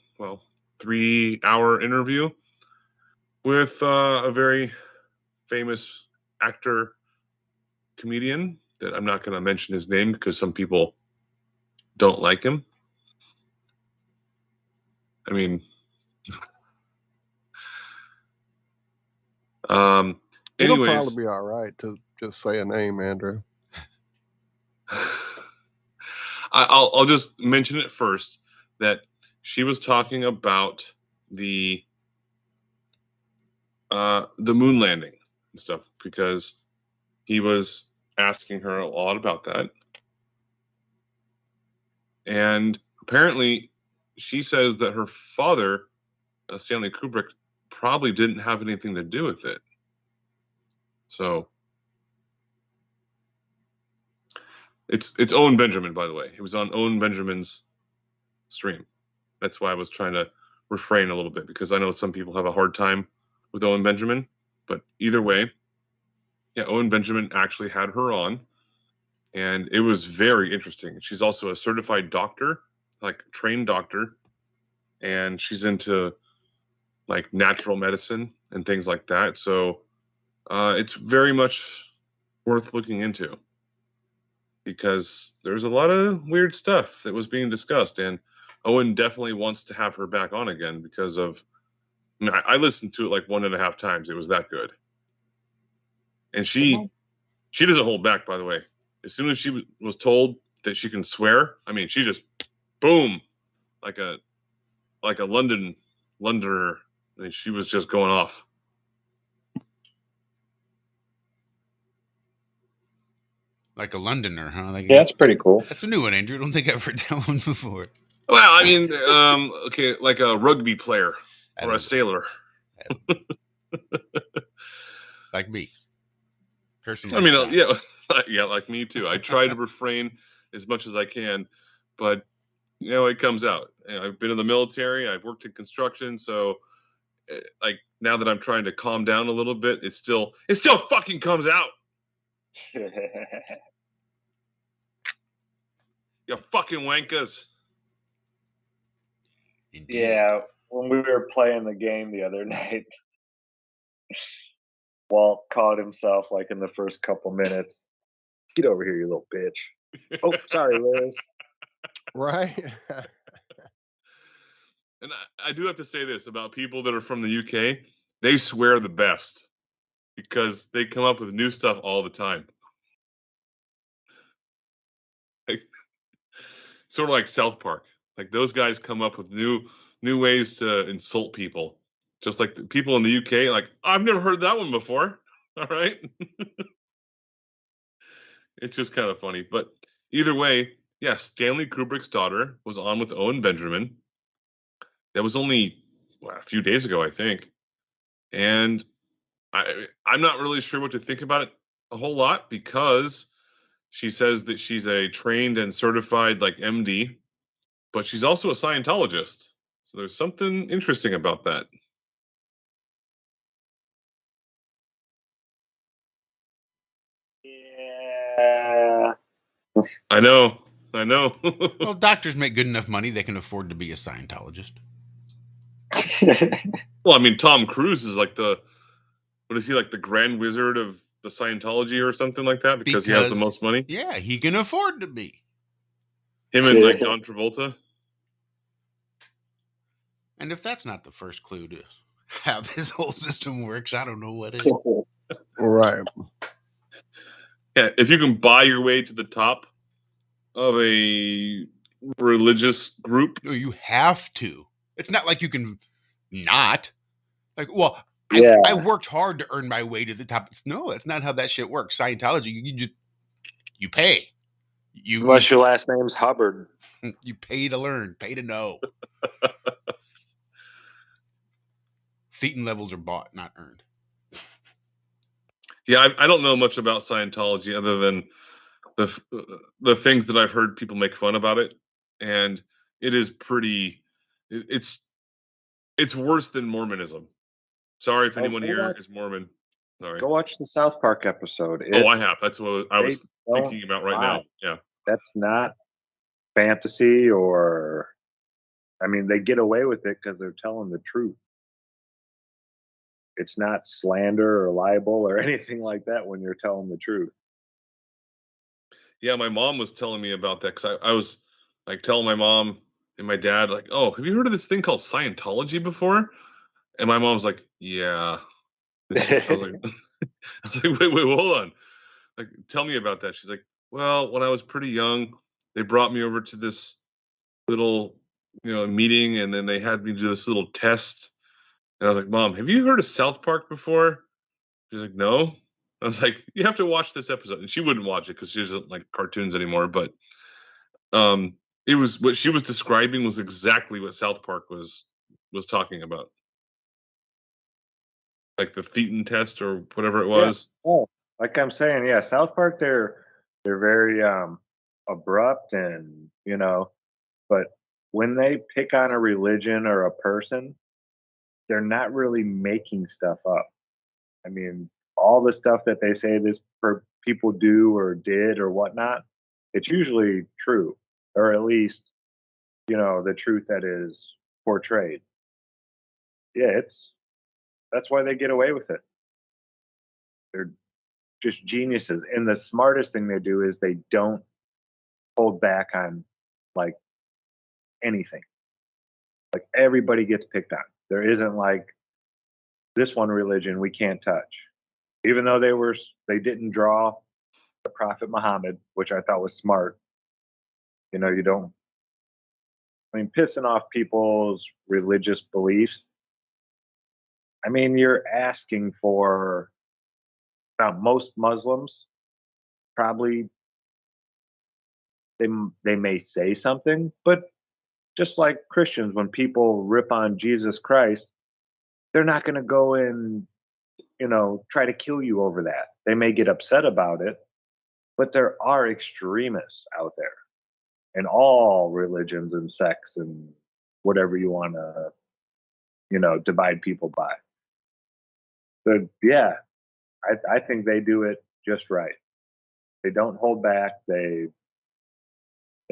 3-hour interview with a very famous actor, comedian, that I'm not going to mention his name because some people don't like him. I mean,
It'll
anyways,
probably be all right to just say a name, Andrew.
I'll just mention it first that she was talking about the moon landing and stuff, because he was asking her a lot about that. And apparently she says that her father, Stanley Kubrick, probably didn't have anything to do with it. So it's Owen Benjamin, by the way. It was on Owen Benjamin's stream. That's why I was trying to refrain a little bit, because I know some people have a hard time with Owen Benjamin. But either way, yeah, Owen Benjamin actually had her on, and it was very interesting. She's also a certified doctor, like trained doctor, and she's into like natural medicine and things like that. So it's very much worth looking into, because there's a lot of weird stuff that was being discussed, and Owen definitely wants to have her back on again because of, I listened to it like 1.5 times. It was that good. And she doesn't hold back, by the way. As soon as she was told that she can swear, I mean, she just, boom, like a Londoner. I mean, she was just going off.
Like a Londoner, huh?
Yeah, that's pretty cool.
That's a new one, Andrew. I don't think I've heard that one before.
Well, I mean, okay, like a rugby player or a sailor.
Like me. Person
I mean, yeah. Yeah, like me too. I try to refrain as much as I can, but it comes out. I've been in the military. I've worked in construction, so like now that I'm trying to calm down a little bit, it still fucking comes out. You fucking wankers.
Indeed.
Yeah, when we were playing the game the other night, Walt caught himself like in the first couple minutes. Get over here, you little bitch. Oh, sorry, Liz.
Right?
And I do have to say this about people that are from the UK. They swear the best because they come up with new stuff all the time. Like, sort of like South Park. Like those guys come up with new ways to insult people. Just like the people in the UK, like, I've never heard that one before. All right. It's just kind of funny. But either way, yes, Stanley Kubrick's daughter was on with Owen Benjamin. That was only a few days ago, I think. And I'm not really sure what to think about it a whole lot because she says that she's a trained and certified like MD, but she's also a Scientologist. So there's something interesting about that.
Yeah.
I know.
Well, doctors make good enough money; they can afford to be a Scientologist.
Well, I mean, Tom Cruise is like what is he, like the Grand Wizard of the Scientology or something like that because he has the most money?
Yeah, he can afford to be.
Him and like John Travolta.
And if that's not the first clue to how this whole system works, I don't know what is.
Right.
Yeah, if you can buy your way to the top of a religious group,
No, you have to. It's not like you can not. Like, well,
Yeah.
I worked hard to earn my way to the top. No, that's not how that shit works. Scientology, you pay.
Unless your last name's Hubbard.
You pay to learn, pay to know. Thetan levels are bought, not earned.
Yeah, I don't know much about Scientology other than the things that I've heard people make fun about it, and it is pretty. It's worse than Mormonism. Sorry if anyone here is Mormon. Sorry.
Go watch the South Park episode.
I have. That's what I was thinking about right now. Yeah.
That's not fantasy or. I mean, they get away with it because they're telling the truth. It's not slander or libel or anything like that when you're telling the truth.
Yeah, my mom was telling me about that because I was like telling my mom and my dad, like, oh, have you heard of this thing called Scientology before? And my mom's like, yeah. I was like, wait, hold on. Like, tell me about that. She's like, well, when I was pretty young, they brought me over to this little, meeting, and then they had me do this little test. And I was like, Mom, have you heard of South Park before? She's like, no. I was like, you have to watch this episode. And she wouldn't watch it because she doesn't like cartoons anymore. But it was what she was describing was exactly what South Park was talking about. Like the Thetan test or whatever it was.
Yeah. Oh, like I'm saying, yeah, South Park, they're very abrupt and but when they pick on a religion or a person, they're not really making stuff up. I mean, all the stuff that they say this people do or did or whatnot, it's usually true, or at least the truth that is portrayed. Yeah, that's why they get away with it. They're just geniuses, and the smartest thing they do is they don't hold back on like anything. Like everybody gets picked on. There isn't like this one religion we can't touch, even though they didn't draw the Prophet Muhammad, which I thought was smart. You don't. I mean, pissing off people's religious beliefs. I mean, you're asking for. Now, most Muslims probably they may say something, but just like Christians, when people rip on Jesus Christ, they're not going to go and try to kill you over that. They may get upset about it, But there are extremists out there in all religions and sects and whatever you want to, divide people by. So yeah, I think they do it just right. They don't hold back. They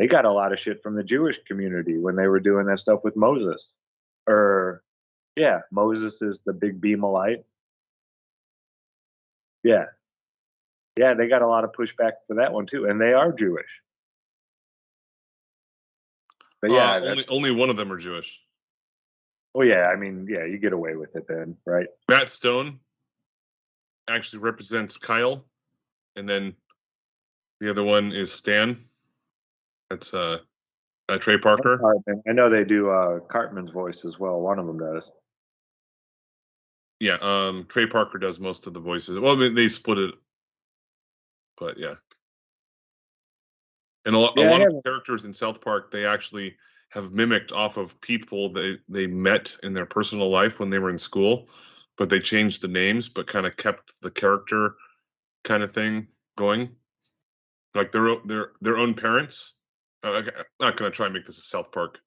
got a lot of shit from the Jewish community when they were doing that stuff with Moses. Or yeah, Moses is the big beam of light. Yeah. Yeah, they got a lot of pushback for that one too. And they are Jewish. But yeah,
only one of them are Jewish.
well, yeah, I mean, yeah, you get away with it then, right?
Matt Stone actually represents Kyle, and then the other one is Stan. That's Trey Parker.
I know they do Cartman's voice as well. One of them does.
Yeah, Trey Parker does most of the voices. Well, I mean, they split it, but yeah. And a lot of characters in South Park, they actually have mimicked off of people they met in their personal life when they were in school, but they changed the names, but kind of kept the character kind of thing going, like their own parents. I'm not going to try and make this a South Park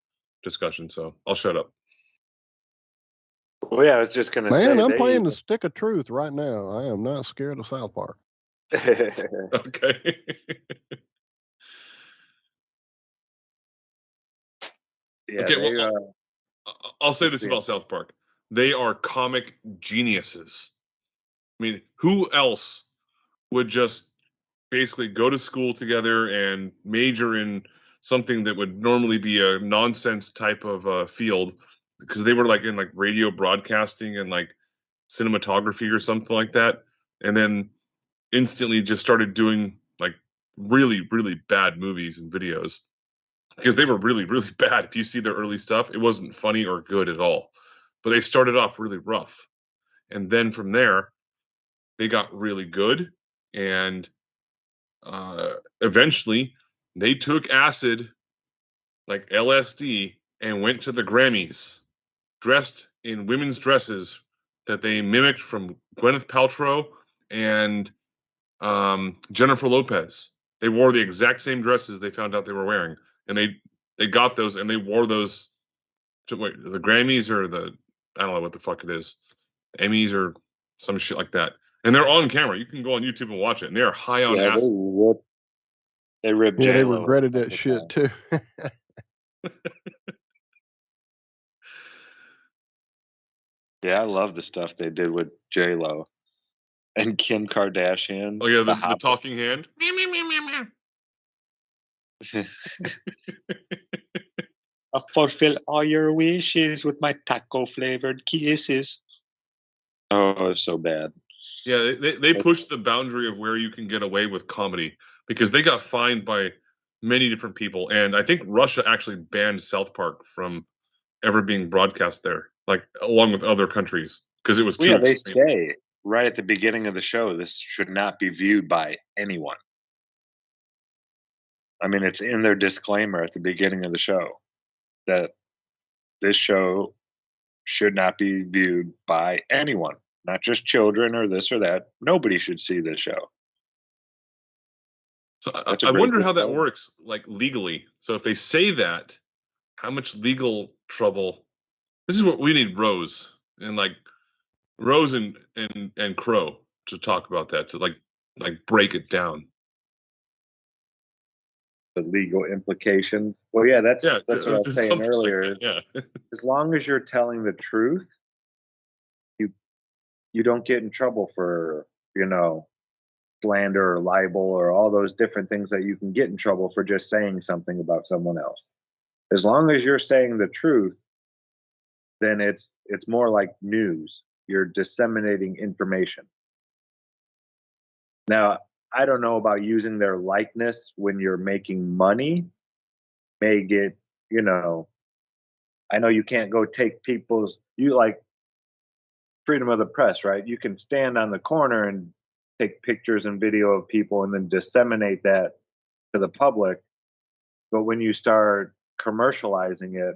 discussion, so I'll shut up.
Well, yeah, I was just going to say.
Man, I'm playing the stick of truth right now. I am not scared of South Park.
Okay.
Yeah,
okay, well, I'll say this about South Park. They are comic geniuses. I mean, who else would just basically go to school together and major in something that would normally be a nonsense type of field, because they were like in like radio broadcasting and like cinematography or something like that, and then instantly just started doing like really, really bad movies and videos, because they were really, really bad. If you see their early stuff, it wasn't funny or good at all. But they started off really rough. And then from there, they got really good. And eventually, they took acid, like LSD, and went to the Grammys dressed in women's dresses that they mimicked from Gwyneth Paltrow and Jennifer Lopez. They wore the exact same dresses they found out they were wearing. And they got those and they wore those to the Grammys or I don't know what the fuck it is, Emmys or some shit like that. And they're on camera. You can go on YouTube and watch it. And they are high on acid.
They ripped
Yeah, they
J-Lo
regretted that shit too.
Yeah, I love the stuff they did with J-Lo and Kim Kardashian.
Oh yeah, the talking hand.
I'll fulfill all your wishes with my taco-flavored kisses. Oh, it's so bad.
Yeah, they pushed the boundary of where you can get away with comedy, because they got fined by many different people. And I think Russia actually banned South Park from ever being broadcast there, like along with other countries, because it was too extreme.
They say right at the beginning of the show, this should not be viewed by anyone. I mean, it's in their disclaimer at the beginning of the show that this show should not be viewed by anyone, not just children or this or that. Nobody should see this show.
So I wonder how that works, like legally. So if they say that, how much legal trouble? This is what we need Rose and Crow to talk about that, to like break it down.
The legal implications. Well, yeah, that's what I was saying earlier.
Like that, yeah.
As long as you're telling the truth, you don't get in trouble for, slander or libel or all those different things that you can get in trouble for just saying something about someone else. As long as you're saying the truth, then it's more like news. You're disseminating information. Now, I don't know about using their likeness when you're making money. May get, I know you can't go take you like freedom of the press, right? You can stand on the corner and take pictures and video of people and then disseminate that to the public. But when you start commercializing it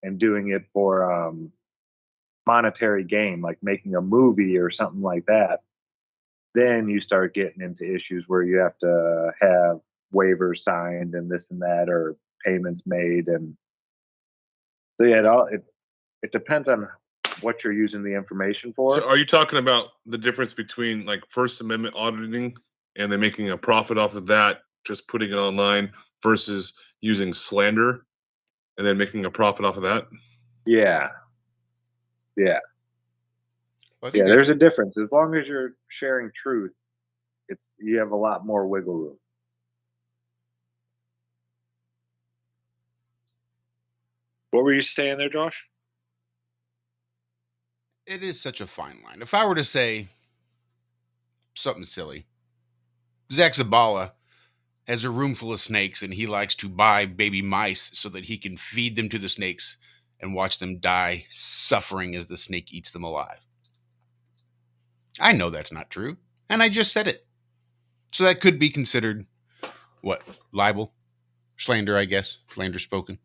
and doing it for monetary gain, like making a movie or something like that, then you start getting into issues where you have to have waivers signed and this and that, or payments made. And so yeah, it depends on what you're using the information for.
So are you talking about the difference between like First Amendment auditing and then making a profit off of that, just putting it online, versus using slander and then making a profit off of that?
Yeah. Yeah.
Well,
Yeah, there's a difference. As long as you're sharing truth, you have a lot more wiggle room. What were you saying there, Josh?
It is such a fine line. If I were to say something silly, Zack Zabala has a room full of snakes and he likes to buy baby mice so that he can feed them to the snakes and watch them die suffering as the snake eats them alive. I know that's not true, and I just said it. So that could be considered, what, libel? Slander, I guess. Slander spoken.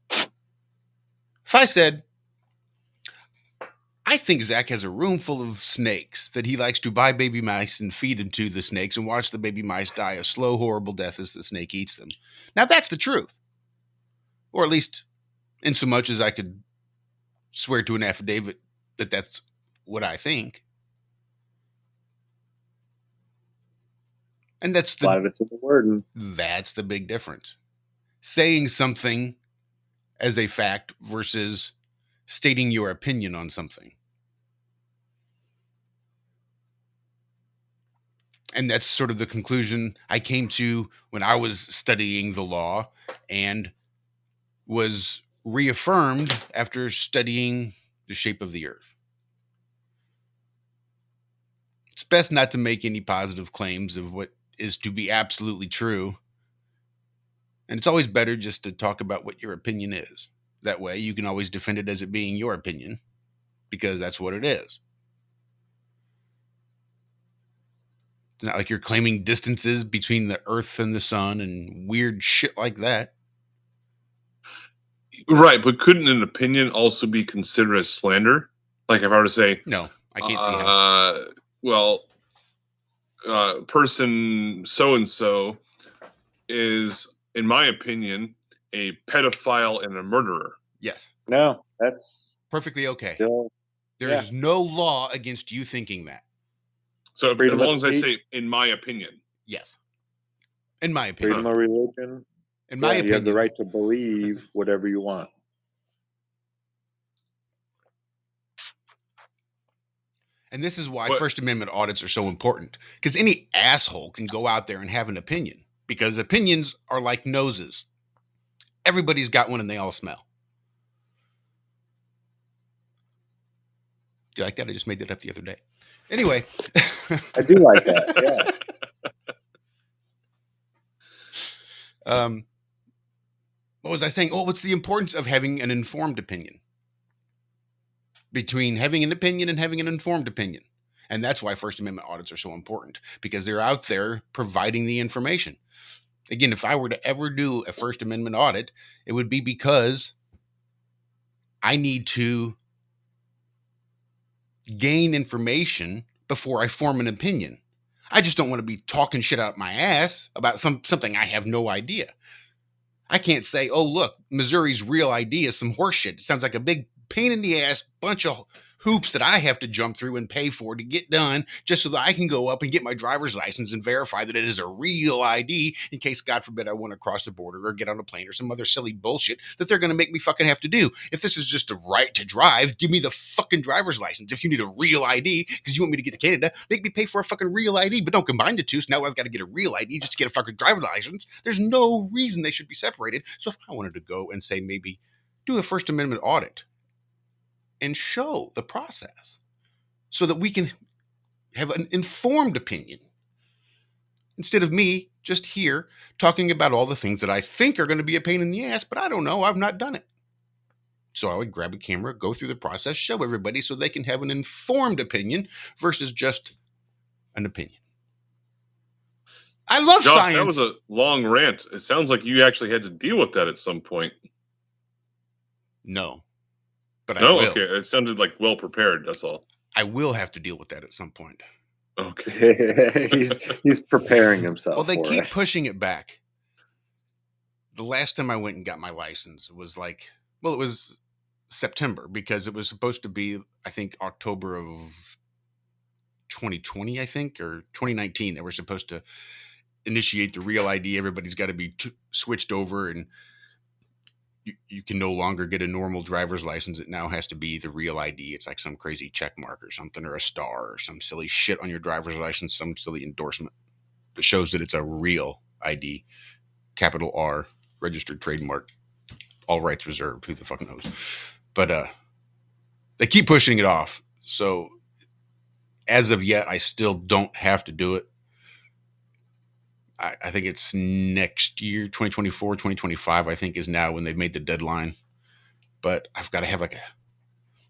If I said, I think Zack has a room full of snakes that he likes to buy baby mice and feed them to the snakes and watch the baby mice die a slow, horrible death as the snake eats them. Now that's the truth. Or at least in so much as I could swear to an affidavit that that's what I think. And that's the,
a lot of it's in the wording.
That's the big difference. Saying something as a fact versus stating your opinion on something. And that's sort of the conclusion I came to when I was studying the law, and was reaffirmed after studying the shape of the earth. It's best not to make any positive claims of what is to be absolutely true. And it's always better just to talk about what your opinion is. That way you can always defend it as it being your opinion, because that's what it is. It's not like you're claiming distances between the earth and the sun and weird shit like that.
Right, but couldn't an opinion also be considered as slander? Like if I were to say,
no, I can't see how.
Well, person so and so is, in my opinion, a pedophile and a murderer.
Yes.
No, that's
perfectly okay.
Still,
There's no law against you thinking that.
So
freedom
as long
of
as I
speech.
say, in my opinion.
Yes. In my opinion.
Freedom of religion.
In my opinion.
You have the right to believe whatever you want.
And this is why First Amendment audits are so important. Because any asshole can go out there and have an opinion. Because opinions are like noses. Everybody's got one and they all smell. Do you like that? I just made that up the other day. Anyway.
I do like that,
yeah. What was I saying? Oh, what's the importance of having an informed opinion? Between having an opinion and having an informed opinion. And that's why First Amendment audits are so important, because they're out there providing the information. Again, if I were to ever do a First Amendment audit, it would be because I need to gain information before I form an opinion. I just don't want to be talking shit out my ass about something I have no idea. I can't say, oh, look, Missouri's real ID is some horse shit. It sounds like a big pain in the ass bunch of hoops that I have to jump through and pay for to get done, just so that I can go up and get my driver's license and verify that it is a real ID in case, God forbid, I want to cross the border or get on a plane or some other silly bullshit that they're going to make me fucking have to do. If this is just a right to drive, give me the fucking driver's license. If you need a real ID because you want me to get to Canada, make me pay for a fucking real ID, but don't combine the two. So now I've got to get a real ID just to get a fucking driver's license. There's no reason they should be separated. So if I wanted to go and say maybe do a First Amendment audit and show the process so that we can have an informed opinion instead of me just here talking about all the things that I think are going to be a pain in the ass, but I don't know. I've not done it. So I would grab a camera, go through the process, show everybody so they can have an informed opinion versus just an opinion. I love
Josh,
science.
That was a long rant. It sounds like you actually had to deal with that at some point.
No. But
no,
I will.
Okay. It sounded like well prepared. That's all.
I will have to deal with that at some point.
Okay. he's preparing himself.
Well, they
for
keep
it.
pushing it back. The last time I went and got my license was it was September, because it was supposed to be, I think, October of 2020, I think, or 2019. They were supposed to initiate the real ID. Everybody's got to be switched over, and you can no longer get a normal driver's license. It now has to be the real ID. It's like some crazy check mark or something, or a star or some silly shit on your driver's license, some silly endorsement that shows that it's a real ID. Capital R, registered trademark, all rights reserved. Who the fuck knows? But they keep pushing it off. So as of yet, I still don't have to do it. I think it's next year, 2024, 2025, I think is now when they've made the deadline. But I've got to have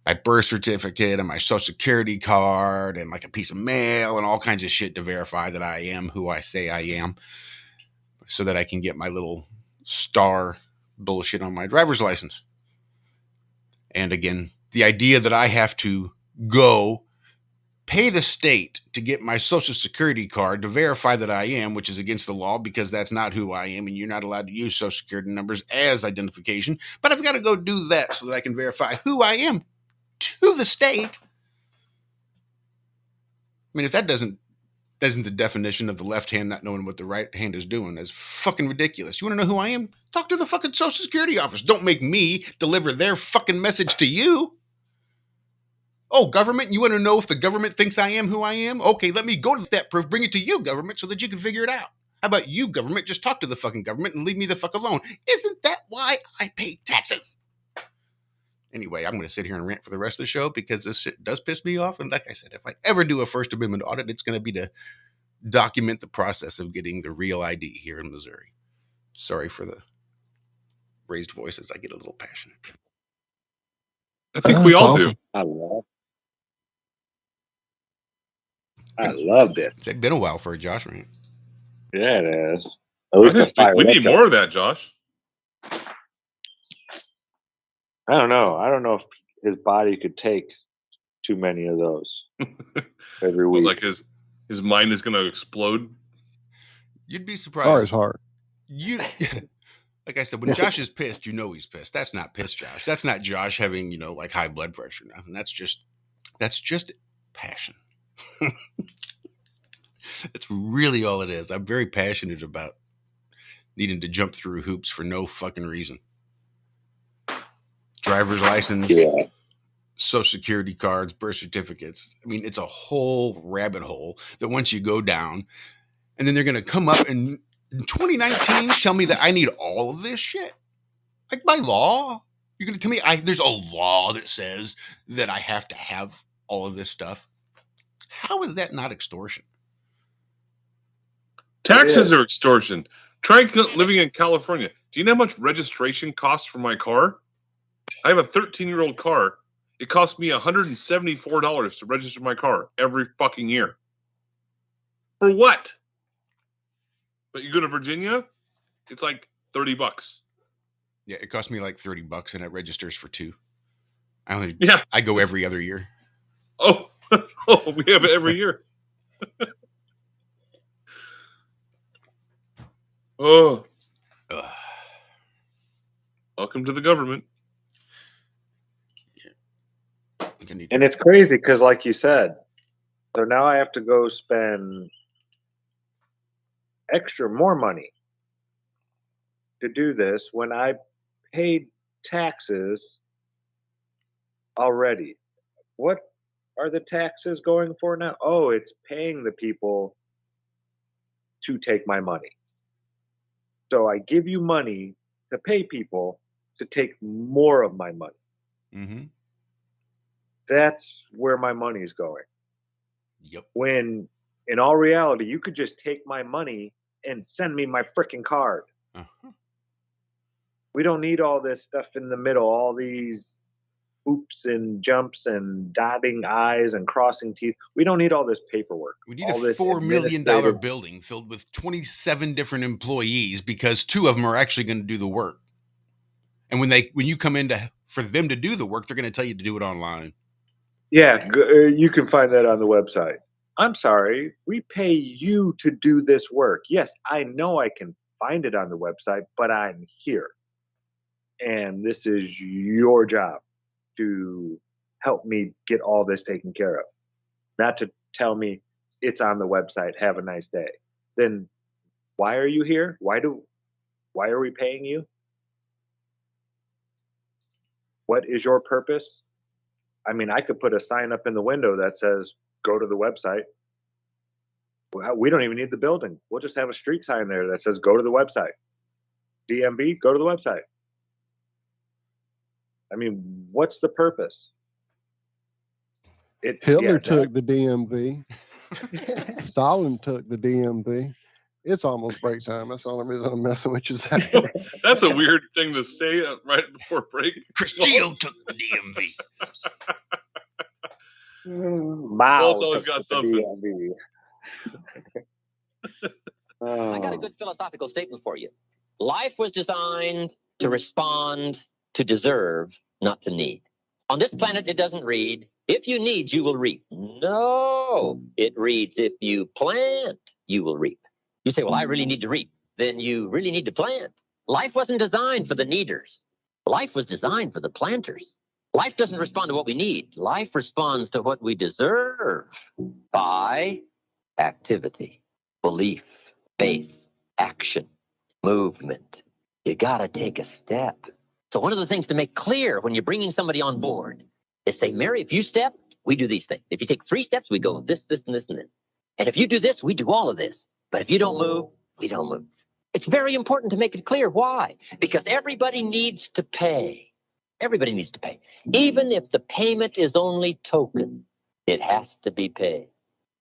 my birth certificate and my social security card and like a piece of mail and all kinds of shit to verify that I am who I say I am, so that I can get my little star bullshit on my driver's license. And again, the idea that I have to go pay the state to get my social security card to verify that I am, which is against the law because that's not who I am, and you're not allowed to use social security numbers as identification. But I've got to go do that so that I can verify who I am to the state. I mean, if that isn't the definition of the left hand not knowing what the right hand is doing, that's fucking ridiculous. You want to know who I am? Talk to the fucking Social Security office. Don't make me deliver their fucking message to you. Oh, government, you want to know if the government thinks I am who I am? Okay, let me go to that proof, bring it to you, government, so that you can figure it out. How about you, government? Just talk to the fucking government and leave me the fuck alone. Isn't that why I pay taxes? Anyway, I'm going to sit here and rant for the rest of the show because this shit does piss me off. And like I said, if I ever do a First Amendment audit, it's going to be to document the process of getting the real ID here in Missouri. Sorry for the raised voices. I get a little passionate.
I think we all do.
I loved it.
It's been a while for a Josh rant.
Yeah, it is. At least
we need more of that, Josh.
I don't know. I don't know if his body could take too many of those every week.
Like his mind is going to explode.
You'd be surprised.
Or his heart.
Like I said, when Josh is pissed, you know he's pissed. That's not pissed Josh. That's not Josh having, like high blood pressure now. And that's just passion. That's really all it is. I'm very passionate about needing to jump through hoops for no fucking reason. Driver's license, social security cards, birth certificates. I mean, it's a whole rabbit hole that once you go down, and then they're going to come up and in 2019 tell me that I need all of this shit. Like by law, you're going to tell me there's a law that says that I have to have all of this stuff. How is that not extortion?
Taxes are extortion. Try living in California. Do you know how much registration costs for my car? I have a 13-year-old car. It costs me $174 to register my car every fucking year. For what? But you go to Virginia, it's like $30.
Yeah, it cost me like $30 and it registers for 2. I go every other year.
Oh, we have it every year. Oh. Welcome to the government.
And it's crazy because, like you said, so now I have to go spend more money to do this when I paid taxes already. What are the taxes going for now? Oh, it's paying the people to take my money. So I give you money to pay people to take more of my money.
Mm-hmm.
That's where my money is going.
Yep.
When in all reality, you could just take my money and send me my freaking card.
Uh-huh.
We don't need all this stuff in the middle, all these hoops and jumps and dotting I's and crossing T's. We don't need all this paperwork.
We need a $4 million building filled with 27 different employees because 2 of them are actually going to do the work. And when you come in for them to do the work, they're going to tell you to do it online.
Yeah, you can find that on the website. I'm sorry, we pay you to do this work. Yes, I know I can find it on the website, but I'm here. And this is your job to help me get all this taken care of. Not to tell me it's on the website, have a nice day. Then why are you here? Why are we paying you? What is your purpose? I mean, I could put a sign up in the window that says, go to the website. Well, we don't even need the building. We'll just have a street sign there that says, go to the website. DMV, go to the website. I mean, what's the purpose?
Hitler took the DMV. Stalin took the DMV. It's almost break time. That's the only reason I'm messing with you, Zach.
That's a weird thing to say right before break.
Chris Geo took the DMV.
Walt's always got something.
I got a good philosophical statement for you. Life was designed to respond, to deserve, not to need. On this planet, it doesn't read, if you need, you will reap. No, it reads, if you plant, you will reap. You say, well, I really need to reap. Then you really need to plant. Life wasn't designed for the needers. Life was designed for the planters. Life doesn't respond to what we need. Life responds to what we deserve by activity, belief, faith, action, movement. You gotta take a step. So one of the things to make clear when you're bringing somebody on board is say, Mary, if you step, we do these things. If you take 3 steps, we go this, this, and this, and this. And if you do this, we do all of this. But if you don't move, we don't move. It's very important to make it clear. Why? Because everybody needs to pay. Everybody needs to pay. Even if the payment is only token, it has to be paid.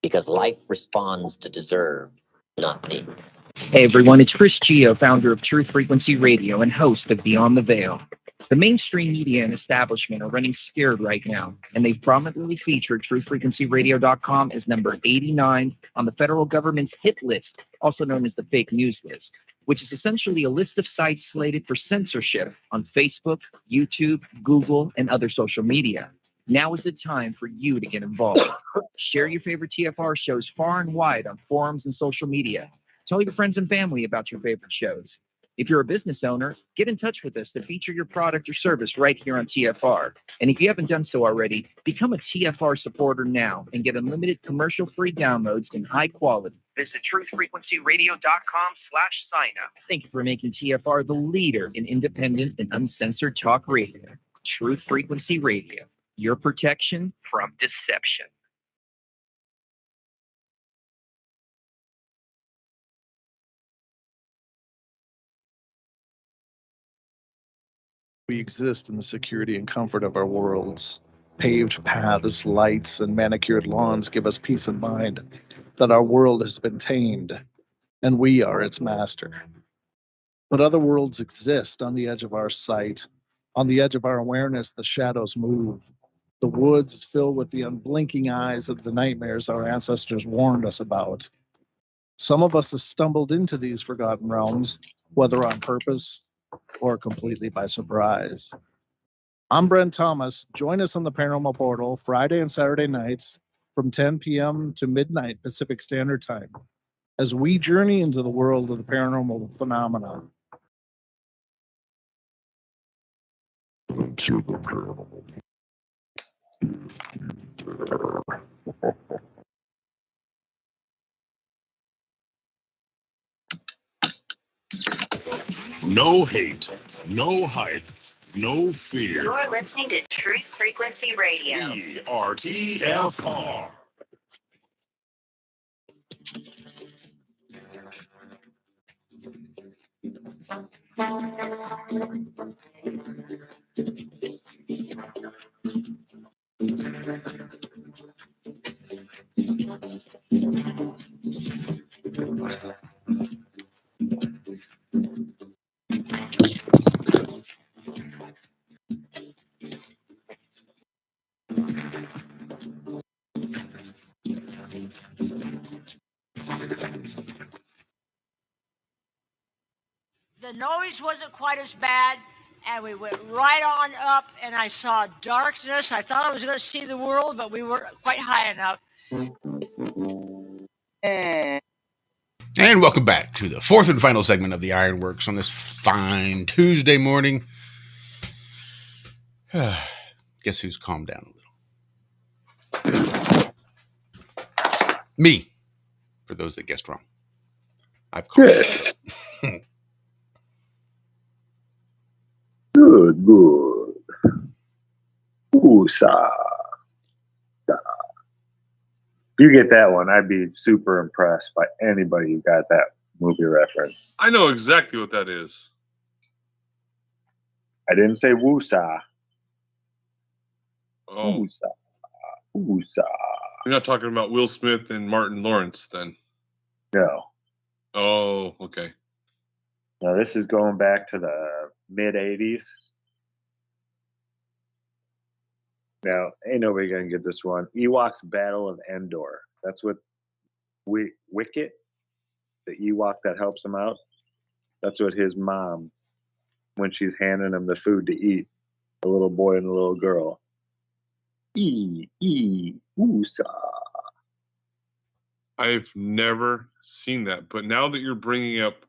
Because life responds to deserve, not need.
Hey everyone, it's Chris Geo, founder of Truth Frequency Radio and host of Beyond the Veil. The mainstream media and establishment are running scared right now, and they've prominently featured truthfrequencyradio.com as number 89 on the federal government's hit list, also known as the fake news list, which is essentially a list of sites slated for censorship on Facebook, YouTube, Google, and other social media. Now is the time for you to get involved. Share your favorite TFR shows far and wide on forums and social media. Tell your friends and family about your favorite shows. If you're a business owner, get in touch with us to feature your product or service right here on TFR. And if you haven't done so already, become a TFR supporter now and get unlimited commercial-free downloads in high quality. Visit truthfrequencyradio.com/sign-up. Thank you for making TFR the leader in independent and uncensored talk radio. Truth Frequency Radio, your protection from deception.
We exist in the security and comfort of our worlds. Paved paths, lights, and manicured lawns give us peace of mind that our world has been tamed, and we are its master. But other worlds exist on the edge of our sight. On the edge of our awareness, the shadows move. The woods fill with the unblinking eyes of the nightmares our ancestors warned us about. Some of us have stumbled into these forgotten realms, whether on purpose or completely by surprise. I'm Brent Thomas. Join us on the Paranormal Portal Friday and Saturday nights from 10 p.m. to midnight Pacific Standard Time as we journey into the world of the paranormal phenomena. Into the paranormal.
No hate, no hype, no fear.
You're listening to Truth Frequency Radio.
We are TFR.
The noise wasn't quite as bad
and we went right on up, and I saw darkness. I thought I was going to see the world, but we weren't quite high enough.
And welcome back to the fourth and final segment of the Ironworks on this fine Tuesday morning. Guess who's calmed down a little? Me, for those that guessed wrong. I've calmed down a little.
Good. Woosah. If you get that one, I'd be super impressed by anybody who got that movie reference.
I know exactly what that is.
I didn't say woosah.
Oh.
Woosah.
You're not talking about Will Smith and Martin Lawrence, then?
No.
Oh, okay.
Now, this is going back to the mid-'80s. Now, ain't nobody going to get this one. Ewok's Battle of Endor. That's what Wicket, the Ewok that helps him out, that's what his mom, when she's handing him the food to eat, a little boy and a little girl. Woosah.
I've never seen that, but now that you're bringing up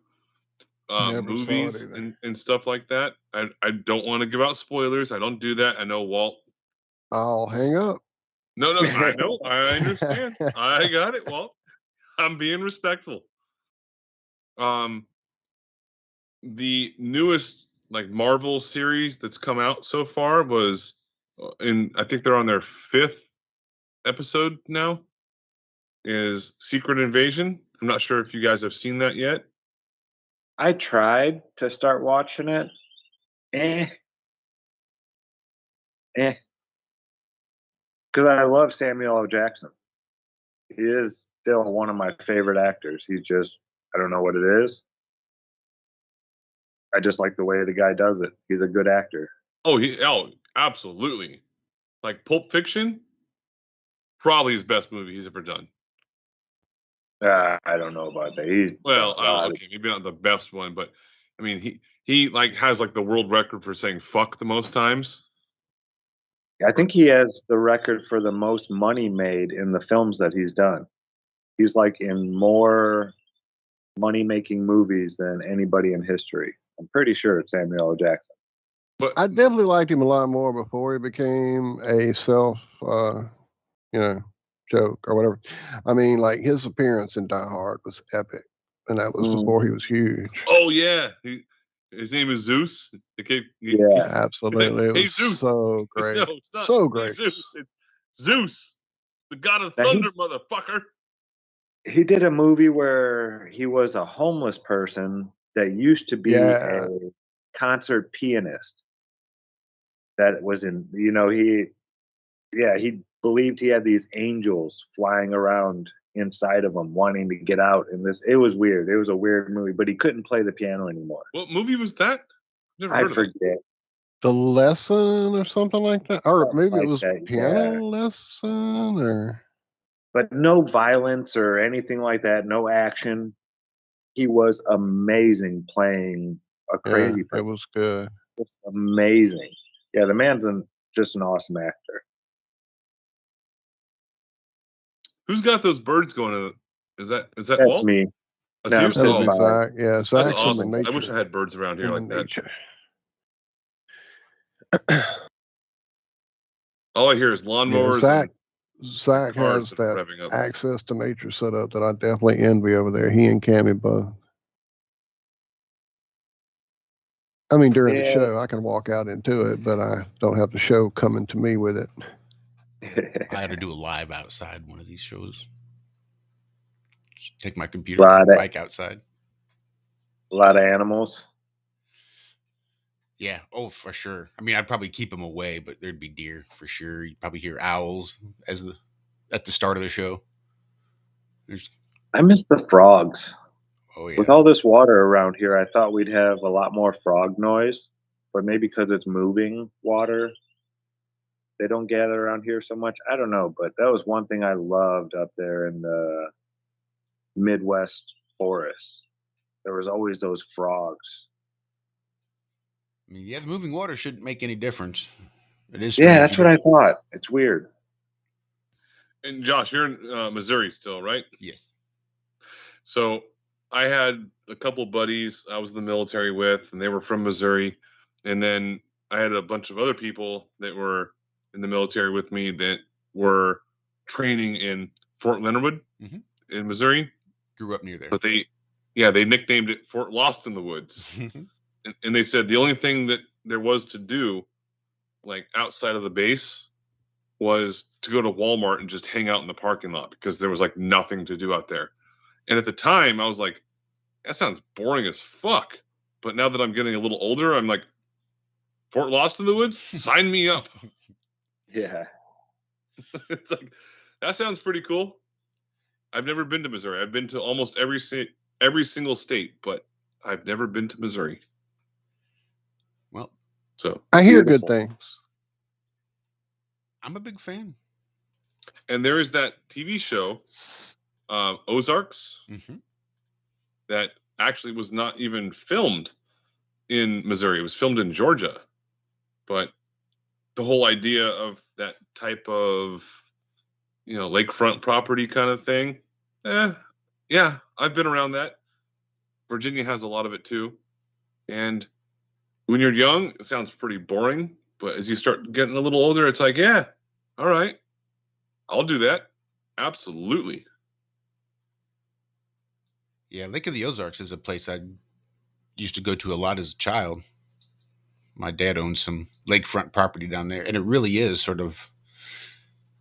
movies and stuff like that, I don't want to give out spoilers. I don't do that. I know Walt.
I'll hang up.
No, I know. I understand. I got it, Walt. I'm being respectful. The newest Marvel series that's come out so far was I think they're on their 5th episode now, is Secret Invasion. I'm not sure if you guys have seen that yet.
I tried to start watching it. Because I love Samuel L. Jackson. He is still one of my favorite actors. He's just, I don't know what it is. I just like the way the guy does it. He's a good actor.
Oh, absolutely. Like Pulp Fiction, probably his best movie he's ever done.
I don't know about that.
Okay, maybe not the best one, but I mean, he has the world record for saying fuck the most times.
I think he has the record for the most money made in the films that he's done. He's in more money-making movies than anybody in history. I'm pretty sure it's Samuel L. Jackson.
But
I definitely liked him a lot more before he became a self, joke or whatever. I mean, his appearance in Die Hard was epic, and that was before he was huge.
Oh yeah, his name is Zeus.
Absolutely. It was
Zeus.
So great.
No, it's not.
So great.
Hey, Zeus. It's Zeus, the god of thunder, motherfucker.
He did a movie where he was a homeless person that used to be a concert pianist. That was he believed he had these angels flying around inside of him wanting to get out. And it was weird. It was a weird movie, but he couldn't play the piano anymore.
What movie was that?
I forget.
The Lesson or something like that? Or maybe it was Piano
yeah.
Lesson or...
But no violence or anything like that. No action. He was amazing playing a crazy person.
It was good.
Just amazing. Yeah, the man's just an awesome actor.
Who's got those birds going? Is that
That's
Walt?
me.
That's
That would be Zack. Yeah,
that's
Zack's
awesome.
in nature.
I wish I had birds around here like that. All I hear is lawnmowers.
Zack has that access to nature set up that I definitely envy over there. He and Cammy both. I mean, during the show, I can walk out into it, but I don't have the show coming to me with it.
I had to do a live outside one of these shows. Just take my computer and bike outside.
A lot of animals.
Yeah. Oh, for sure. I mean, I'd probably keep them away, but there'd be deer for sure. You'd probably hear owls at the start of the show.
I miss the frogs.
Oh yeah.
With all this water around here, I thought we'd have a lot more frog noise, but maybe because it's moving water, they don't gather around here so much. I don't know, but that was one thing I loved up there in the Midwest forest. There was always those frogs.
I mean, yeah, the moving water shouldn't make any difference. It is
Yeah,
strange.
that's what I thought. It's weird.
And Josh, you're in Missouri still, right?
Yes.
So I had a couple buddies I was in the military with, and they were from Missouri. And then I had a bunch of other people that were in the military with me that were training in Fort Leonard Wood in Missouri.
Grew up near there.
But they nicknamed it Fort Lost in the Woods. And they said the only thing that there was to do, like outside of the base, was to go to Walmart and just hang out in the parking lot because there was like nothing to do out there. And at the time, I was like, that sounds boring as fuck. But now that I'm getting a little older, I'm like, Fort Lost in the Woods? Sign me up.
Yeah.
It's like, that sounds pretty cool. I've never been to Missouri. I've been to almost every single state, but I've never been to Missouri.
Well,
so
I hear good things.
I'm a big fan.
And there is that TV show, Ozarks, that actually was not even filmed in Missouri. It was filmed in Georgia. But the whole idea of that type of, lakefront property kind of thing, yeah, I've been around that. Virginia has a lot of it too. And when you're young, it sounds pretty boring. But as you start getting a little older, it's like, yeah, all right, I'll do that. Absolutely.
Yeah, Lake of the Ozarks is a place I used to go to a lot as a child. My dad owns some lakefront property down there, and it really is sort of,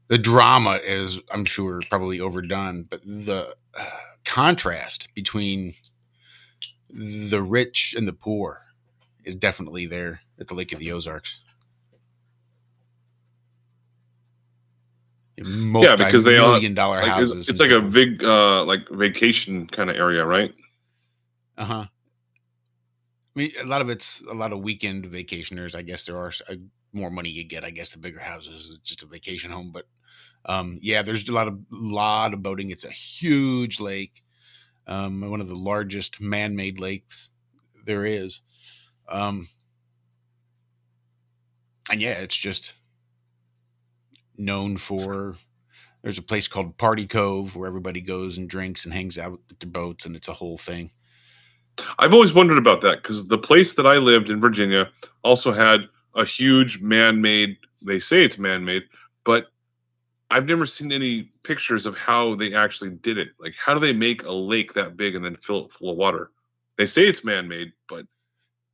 the drama is, I'm sure, probably overdone, but the contrast between the rich and the poor is definitely there at the Lake of the Ozarks.
Yeah, because they are
$multi-million-dollar houses.
It's like a big, like vacation kind of area, right?
I mean, a lot of weekend vacationers. I guess there are more money you get. I guess the bigger houses, it's just a vacation home. But yeah, there's a lot of boating. It's a huge lake, one of the largest man-made lakes there is, and yeah, it's just known for. There's a place called Party Cove where everybody goes and drinks and hangs out with their boats, and it's a whole thing.
I've always wondered about that because the place that I lived in Virginia also had a huge man-made. They say it's man-made, but I've never seen any pictures of how they actually did it. Like, how do they make a lake that big and then fill it full of water? They say it's man-made, but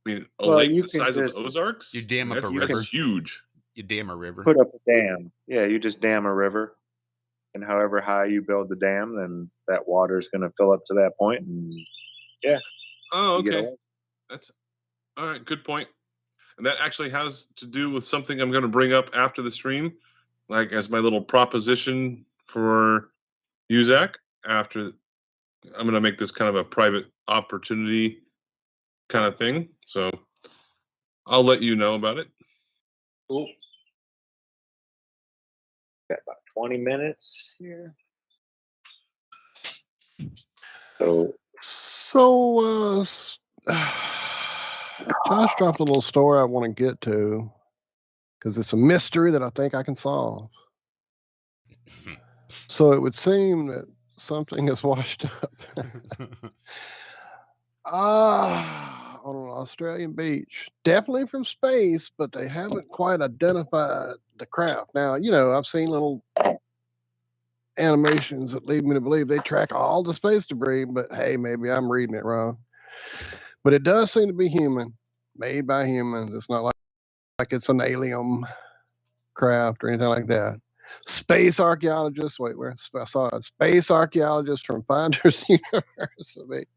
I mean, a lake the size of the Ozarks?
You dam up a river.
That's huge.
You dam a river.
Put up a dam. Yeah, you just dam a river. And however high you build the dam, then that water is going to fill up to that point. And yeah.
Oh, okay. That's all right. Good point. And that actually has to do with something I'm going to bring up after the stream, like as my little proposition for you, Zack. After I'm going to make this kind of a private opportunity kind of thing. So I'll let you know about it.
Cool. Got about 20 minutes here.
So, Josh dropped a little story I want to get to because it's a mystery that I think I can solve. So it would seem that something has washed up on an Australian beach. Definitely from space, but they haven't quite identified the craft. Now, I've seen little animations that lead me to believe they track all the space debris, but hey, maybe I'm reading it wrong. But it does seem to be human, made by humans. It's not like it's an alien craft or anything like that. Space archaeologists, I saw a space archaeologist from Finders University.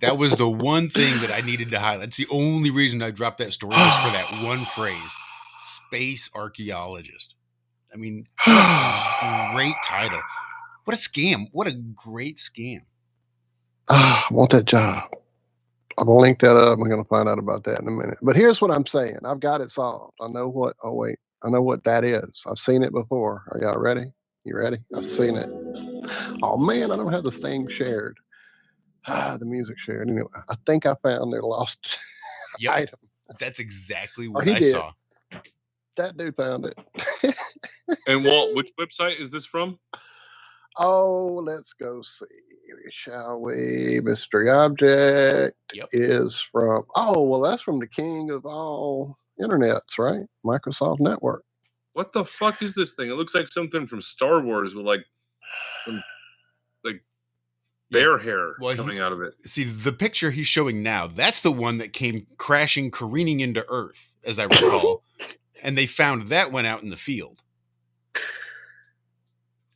That was the one thing that I needed to highlight. It's the only reason I dropped that story was for that one phrase, space archaeologist. I mean, what a great title. What a scam. What a great scam.
I want that job. I'm going to link that up. I'm going to find out about that in a minute. But here's what I'm saying. I've got it solved. I know what that is. I've seen it before. Are y'all ready? You ready? I've seen it. Oh, man, I don't have this thing shared. The music shared. Anyway, I think I found their lost
Yep.
item.
That's exactly
Or
what
he
I
did.
saw.
That dude found it.
And Walt, which website is this from?
Oh, let's go see, shall we? Mystery object is from, oh, well, that's from the king of all internets, right? Microsoft Network.
What the fuck is this thing? It looks like something from Star Wars with like some like bear hair coming out of it.
See, the picture he's showing now, that's the one that came crashing, careening into Earth, as I recall. And they found that one out in the field.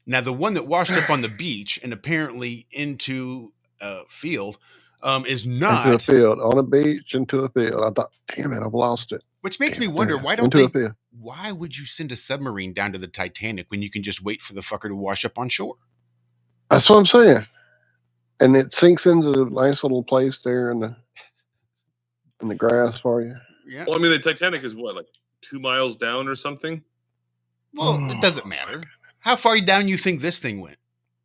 Now, the one that washed up on the beach and apparently into a field is not.
Into a field, on a beach, into a field. I thought, damn it, I've lost it.
Which makes me wonder, why don't they? Why would you send a submarine down to the Titanic when you can just wait for the fucker to wash up on shore?
That's what I'm saying. And it sinks into the nice little place there in the grass for you.
Yeah.
Well, I mean, the Titanic is what, like 2 miles down or something?
Well, it doesn't matter. How far down you think this thing went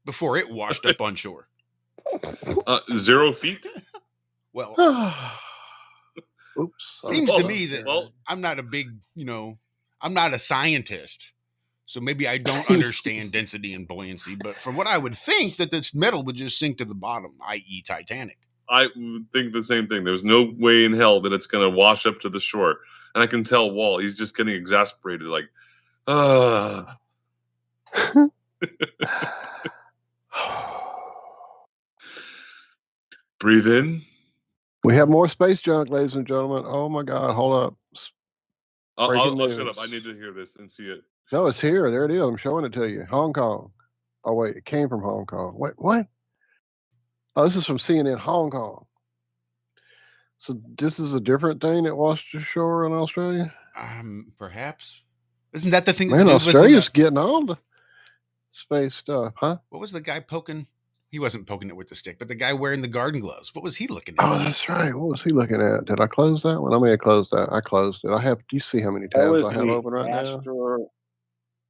before it washed up on shore?
0 feet.
Well,
oops.
Seems to me that I'm not a big, I'm not a scientist. So maybe I don't understand density and buoyancy, but from what I would think that this metal would just sink to the bottom, i.e. Titanic.
I would think the same thing. There's no way in hell that it's going to wash up to the shore. And I can tell Walt, he's just getting exasperated, like, breathe in.
We have more space junk, ladies and gentlemen. Oh my God, hold up.
I'll shut up. I need to hear this and see it.
No, it's here. There it is. I'm showing it to you. Hong Kong. Oh, wait, it came from Hong Kong. Wait, what? Oh, this is from CNN Hong Kong. So this is a different thing that washed ashore in Australia?
Perhaps. Isn't that the thing?
Man, Australia's getting all the space stuff, huh?
What was the guy poking? He wasn't poking it with the stick, but the guy wearing the garden gloves. What was he looking at?
Oh, that's right. What was he looking at? Did I close that one? I may have closed that. I closed it. Do you see how many tabs I have open right now?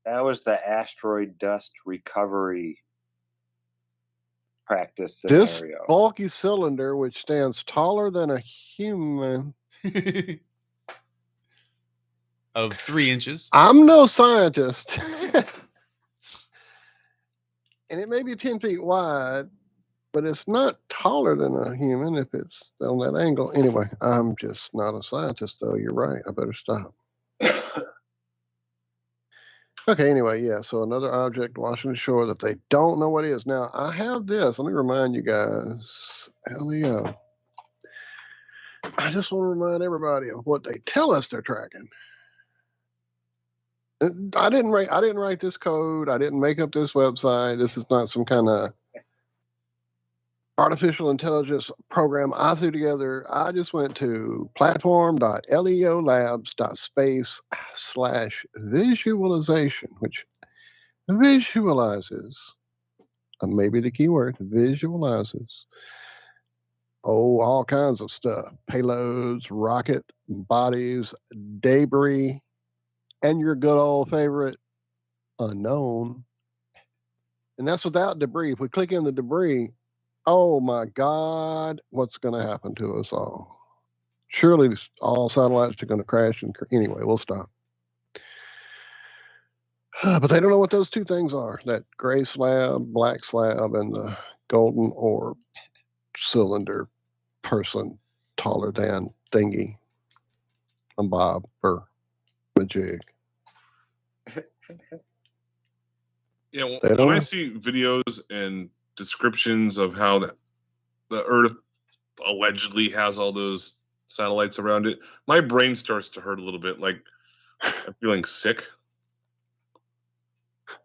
That was the asteroid dust recovery practice scenario.
This bulky cylinder, which stands taller than a human.
Of 3 inches.
I'm no scientist. And it may be 10 feet wide, but it's not taller than a human if it's on that angle. Anyway, I'm just not a scientist, though. You're right. I better stop. Okay, anyway, yeah, so another object washing ashore that they don't know what it is. Now, I have this. Let me remind you guys. LEO. I just want to remind everybody of what they tell us they're tracking. I didn't write this code. I didn't make up this website. This is not some kind of artificial intelligence program I threw together. I just went to platform.leolabs.space/visualization, which visualizes, maybe the keyword, visualizes, all kinds of stuff. Payloads, rocket bodies, debris, and your good old favorite unknown. And that's without debris. If we click in the debris, oh my God, what's going to happen to us all? Surely all satellites are going to crash. Anyway, we'll stop. But they don't know what those two things are. That gray slab, black slab, and the golden orb cylinder person taller than thingy. I'm Bob or Majig.
Yeah, when I see videos and descriptions of how the Earth allegedly has all those satellites around it, my brain starts to hurt a little bit. Like I'm feeling sick.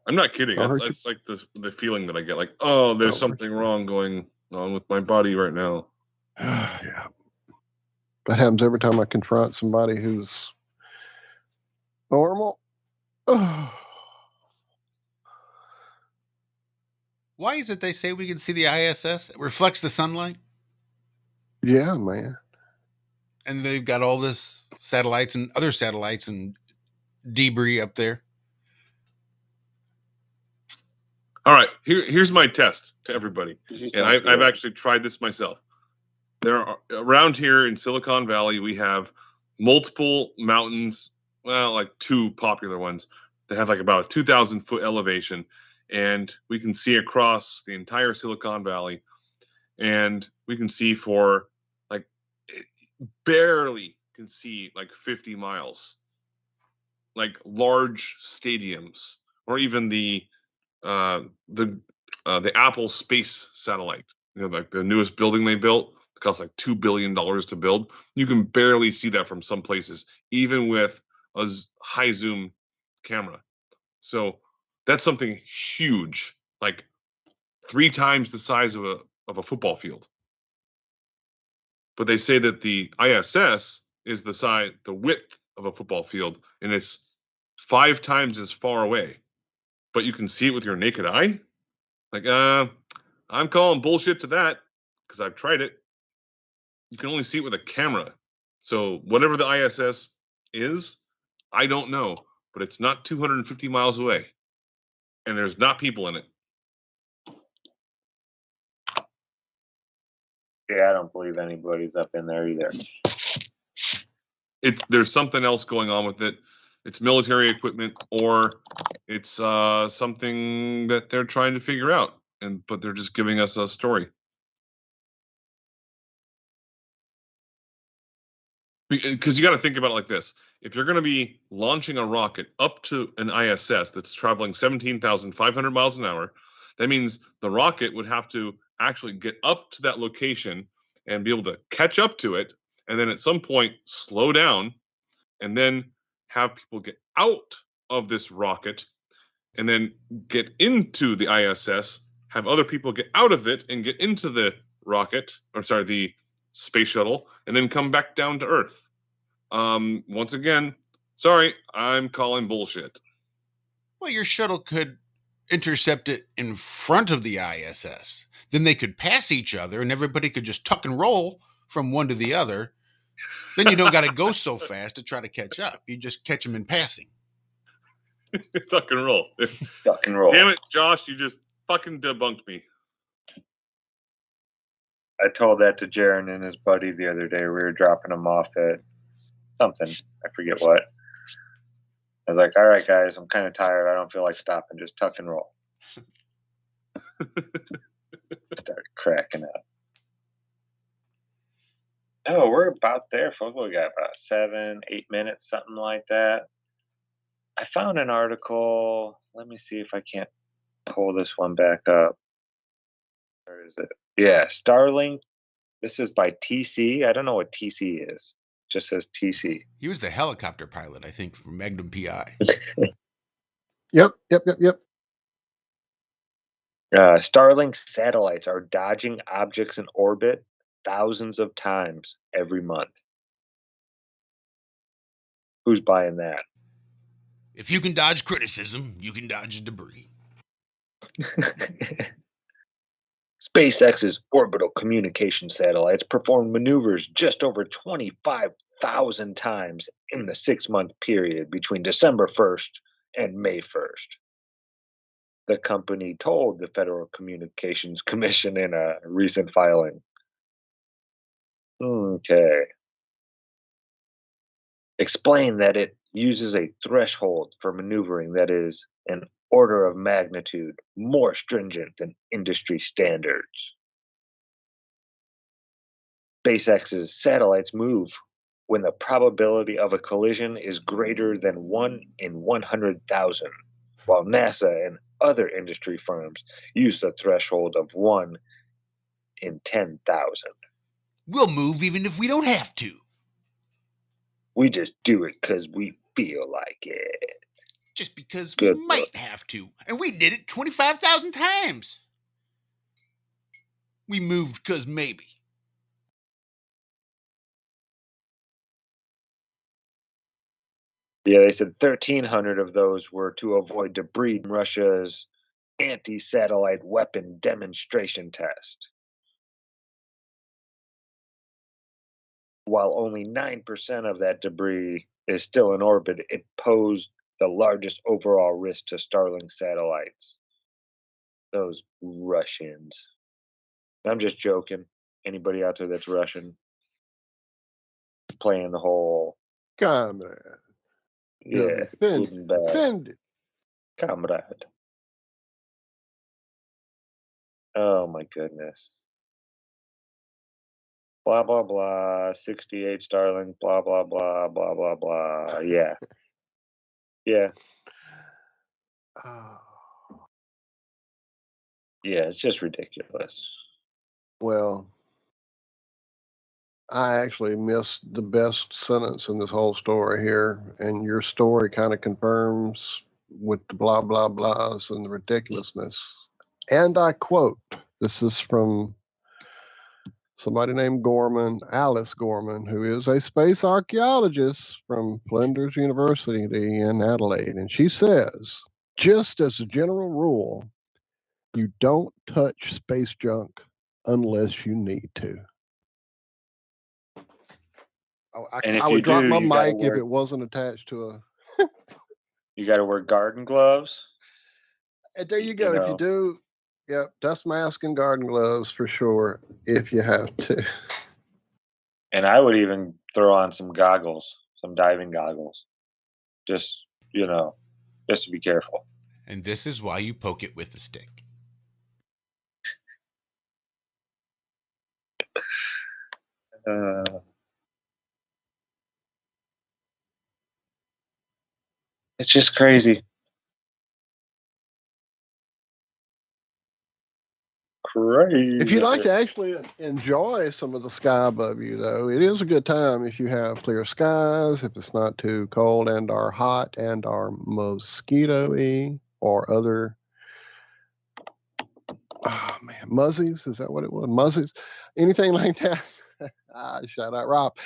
I'm not kidding. That's like the feeling that I get. Like, oh, there's something wrong going on with my body right now.
Yeah. That happens every time I confront somebody who's normal.
Why is it they say we can see the ISS? It reflects the sunlight?
Yeah, man.
And they've got all this satellites and other satellites and debris up there.
All right, here's my test to everybody. And I've actually tried this myself. there are, around here in Silicon Valley, we have multiple mountains. Well, like two popular ones that have like about a 2,000 foot elevation, and we can see across the entire Silicon Valley, and we can see for like barely can see like 50 miles, like large stadiums, or even the Apple space satellite. You know, like the newest building they built, it costs like $2 billion to build. You can barely see that from some places, even with a high zoom camera. So that's something huge, like 3 times the size of a football field. But they say that the ISS is the width of a football field, and it's 5 times as far away. But you can see it with your naked eye? Like, I'm calling bullshit to that because I've tried it. You can only see it with a camera. So whatever the ISS is, I don't know, but it's not 250 miles away, and there's not people in it.
Yeah, I don't believe anybody's up in there either.
There's something else going on with it. It's military equipment, or it's something that they're trying to figure out, but they're just giving us a story. Because you got to think about it like this. If you're going to be launching a rocket up to an ISS that's traveling 17,500 miles an hour, that means the rocket would have to actually get up to that location and be able to catch up to it, and then at some point slow down, and then have people get out of this rocket and then get into the ISS, have other people get out of it and get into the the space shuttle, and then come back down to Earth. Once again, sorry, I'm calling bullshit.
Well, your shuttle could intercept it in front of the ISS. Then they could pass each other and everybody could just tuck and roll from one to the other. Then you don't got to go so fast to try to catch up. You just catch them in passing.
Tuck and roll.
Tuck and roll.
Damn it, Josh, you just fucking debunked me.
I told that to Jaron and his buddy the other day. We were dropping them off at something. I forget what. I was like, all right, guys, I'm kind of tired. I don't feel like stopping. Just tuck and roll. Started cracking up. Oh, we're about there, folks. We got about 7-8 minutes, something like that. I found an article. Let me see if I can't pull this one back up. Where is it? Yeah, Starlink. This is by TC. I don't know what TC is. It just says TC.
He was the helicopter pilot, I think, from Magnum PI.
Yep.
Starlink satellites are dodging objects in orbit thousands of times every month. Who's buying that?
If you can dodge criticism, you can dodge debris.
SpaceX's orbital communication satellites performed maneuvers just over 25,000 times in the 6-month period between December 1st and May 1st. The company told the Federal Communications Commission in a recent filing. Okay. Explain that it uses a threshold for maneuvering that is an order of magnitude more stringent than industry standards. SpaceX's satellites move when the probability of a collision is greater than 1 in 100,000, while NASA and other industry firms use the threshold of 1 in 10,000.
We'll move even if we don't have to.
We just do it because we feel like it.
Just because we might have to. And we did it 25,000 times. We moved because maybe.
Yeah, they said 1,300 of those were to avoid debris from Russia's anti-satellite weapon demonstration test. While only 9% of that debris is still in orbit, it posed the largest overall risk to Starlink satellites. Those Russians. I'm just joking. Anybody out there that's Russian playing the whole
Comrade.
yeah,
Defend it.
comrade. Oh my goodness. Blah blah blah. 68 Starling. Blah blah blah blah blah blah. Yeah. Yeah. Yeah, it's just ridiculous.
Well, I actually missed the best sentence in this whole story here, and your story kind of confirms with the blah blah blahs and the ridiculousness. And I quote, this is from somebody named Gorman, Alice Gorman, who is a space archaeologist from Flinders University in Adelaide. And she says, just as a general rule, you don't touch space junk unless you need to. I would drop my mic if it wasn't attached to a...
You got to wear garden gloves.
And there you go. If you do, yep, dust mask and garden gloves for sure, if you have to.
And I would even throw on some goggles, some diving goggles. Just, just to be careful.
And this is why you poke it with a stick.
It's just crazy. Crazy.
If you'd like to actually enjoy some of the sky above you, though, it is a good time if you have clear skies, if it's not too cold and or hot and or mosquito-y or other, oh man, muzzies, is that what it was? Muzzies? Anything like that? Shout out Rob.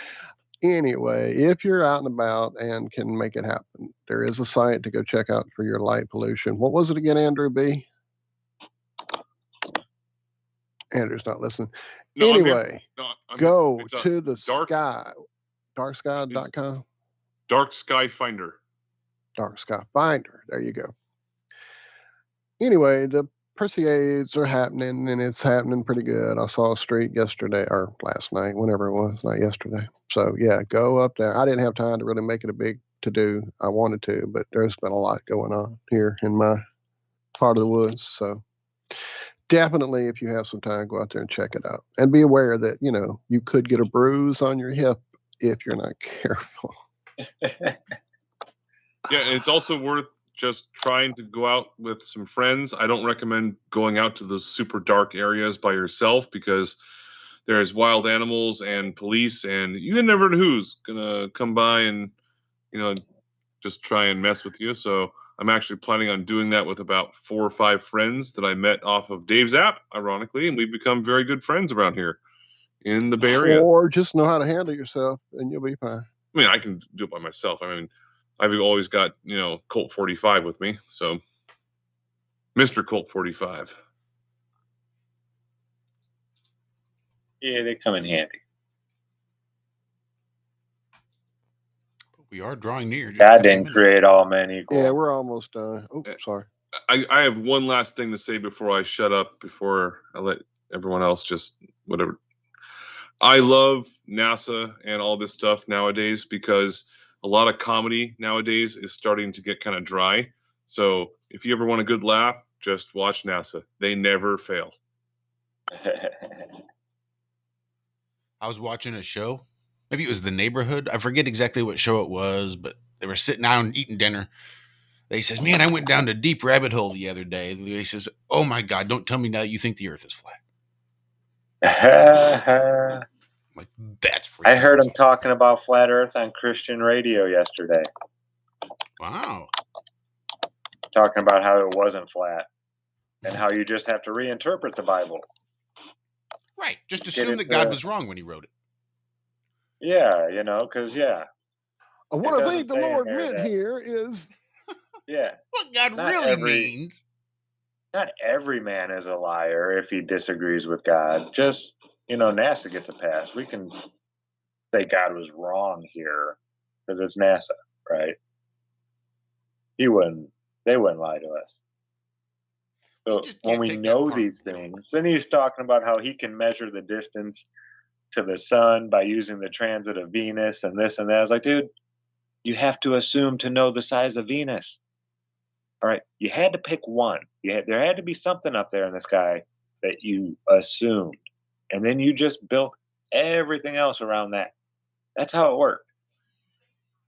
Anyway, if you're out and about and can make it happen, there is a site to go check out for your light pollution. What was it again, Andrew B? Andrew's not listening.
No,
anyway, go
it's
to the sky, darksky.com.
Dark Sky Finder.
Dark Sky Finder. There you go. Anyway, the Perseids are happening, and it's happening pretty good. I saw a streak yesterday, or last night, whenever it was, not yesterday. So, yeah, go up there. I didn't have time to really make it a big to-do. I wanted to, but there's been a lot going on here in my part of the woods. So, definitely, if you have some time, go out there and check it out. And be aware that, you could get a bruise on your hip if you're not careful.
Yeah, it's also worth just trying to go out with some friends. I don't recommend going out to those super dark areas by yourself because there's wild animals and police, and you never know who's gonna come by and just try and mess with you. So I'm actually planning on doing that with about 4 or 5 friends that I met off of Dave's app, ironically, and we've become very good friends around here in the Bay Area.
Or just know how to handle yourself, and you'll be fine.
I mean, I can do it by myself. I mean, I've always got, Colt 45 with me. So Mr. Colt 45.
Yeah, they come in handy.
We are drawing near.
God didn't create all men equal.
Yeah, we're almost done. Oh, sorry.
I have one last thing to say before I shut up, before I let everyone else just whatever. I love NASA and all this stuff nowadays because a lot of comedy nowadays is starting to get kind of dry. So if you ever want a good laugh, just watch NASA. They never fail.
I was watching a show. Maybe it was The Neighborhood. I forget exactly what show it was, but they were sitting down eating dinner. They says, man, I went down a deep rabbit hole the other day. They says, oh my God, don't tell me now you think the earth is flat. Like, that's
I heard him talking about flat earth on Christian radio yesterday.
Wow.
Talking about how it wasn't flat and how you just have to reinterpret the Bible.
Right. Just assume that God was wrong when he wrote it.
Yeah, because,
What I think the Lord meant here is...
Yeah.
What God really means.
Not every man is a liar if he disagrees with God. Just, NASA gets a pass. We can say God was wrong here because it's NASA, right? They wouldn't lie to us. So when we know these things, then he's talking about how he can measure the distance to the sun by using the transit of Venus and this and that. I was like, dude, you have to assume to know the size of Venus. All right, you had to pick one. There had to be something up there in the sky that you assumed, and then you just built everything else around that. That's how it worked.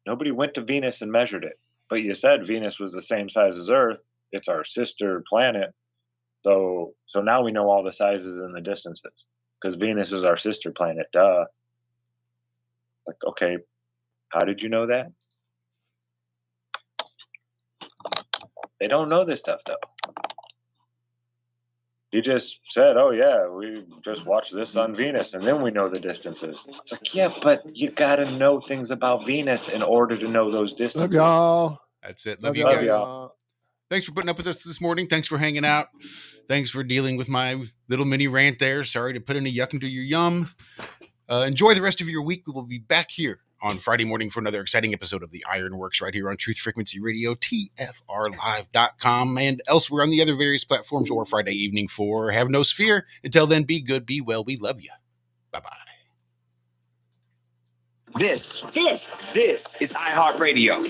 Nobody went to Venus and measured it, but you said Venus was the same size as Earth. It's our sister planet. So now we know all the sizes and the distances because Venus is our sister planet. Duh. Like, okay, how did you know that? They don't know this stuff, though. You just said, oh, yeah, we just watched this on Venus, and then we know the distances. It's like, yeah, but you got to know things about Venus in order to know those distances.
Love y'all.
That's it. Love you guys.
Y'all.
Thanks for putting up with us this morning. Thanks for hanging out. Thanks for dealing with my little mini rant there. Sorry to put any yuck into your yum. Enjoy the rest of your week. We will be back here on Friday morning for another exciting episode of the Ironworx right here on Truth Frequency Radio, TFRlive.com, and elsewhere on the other various platforms, or Friday evening for Have No Sphere. Until then, be good, be well. We love you. Bye-bye.
This is iHeartRadio.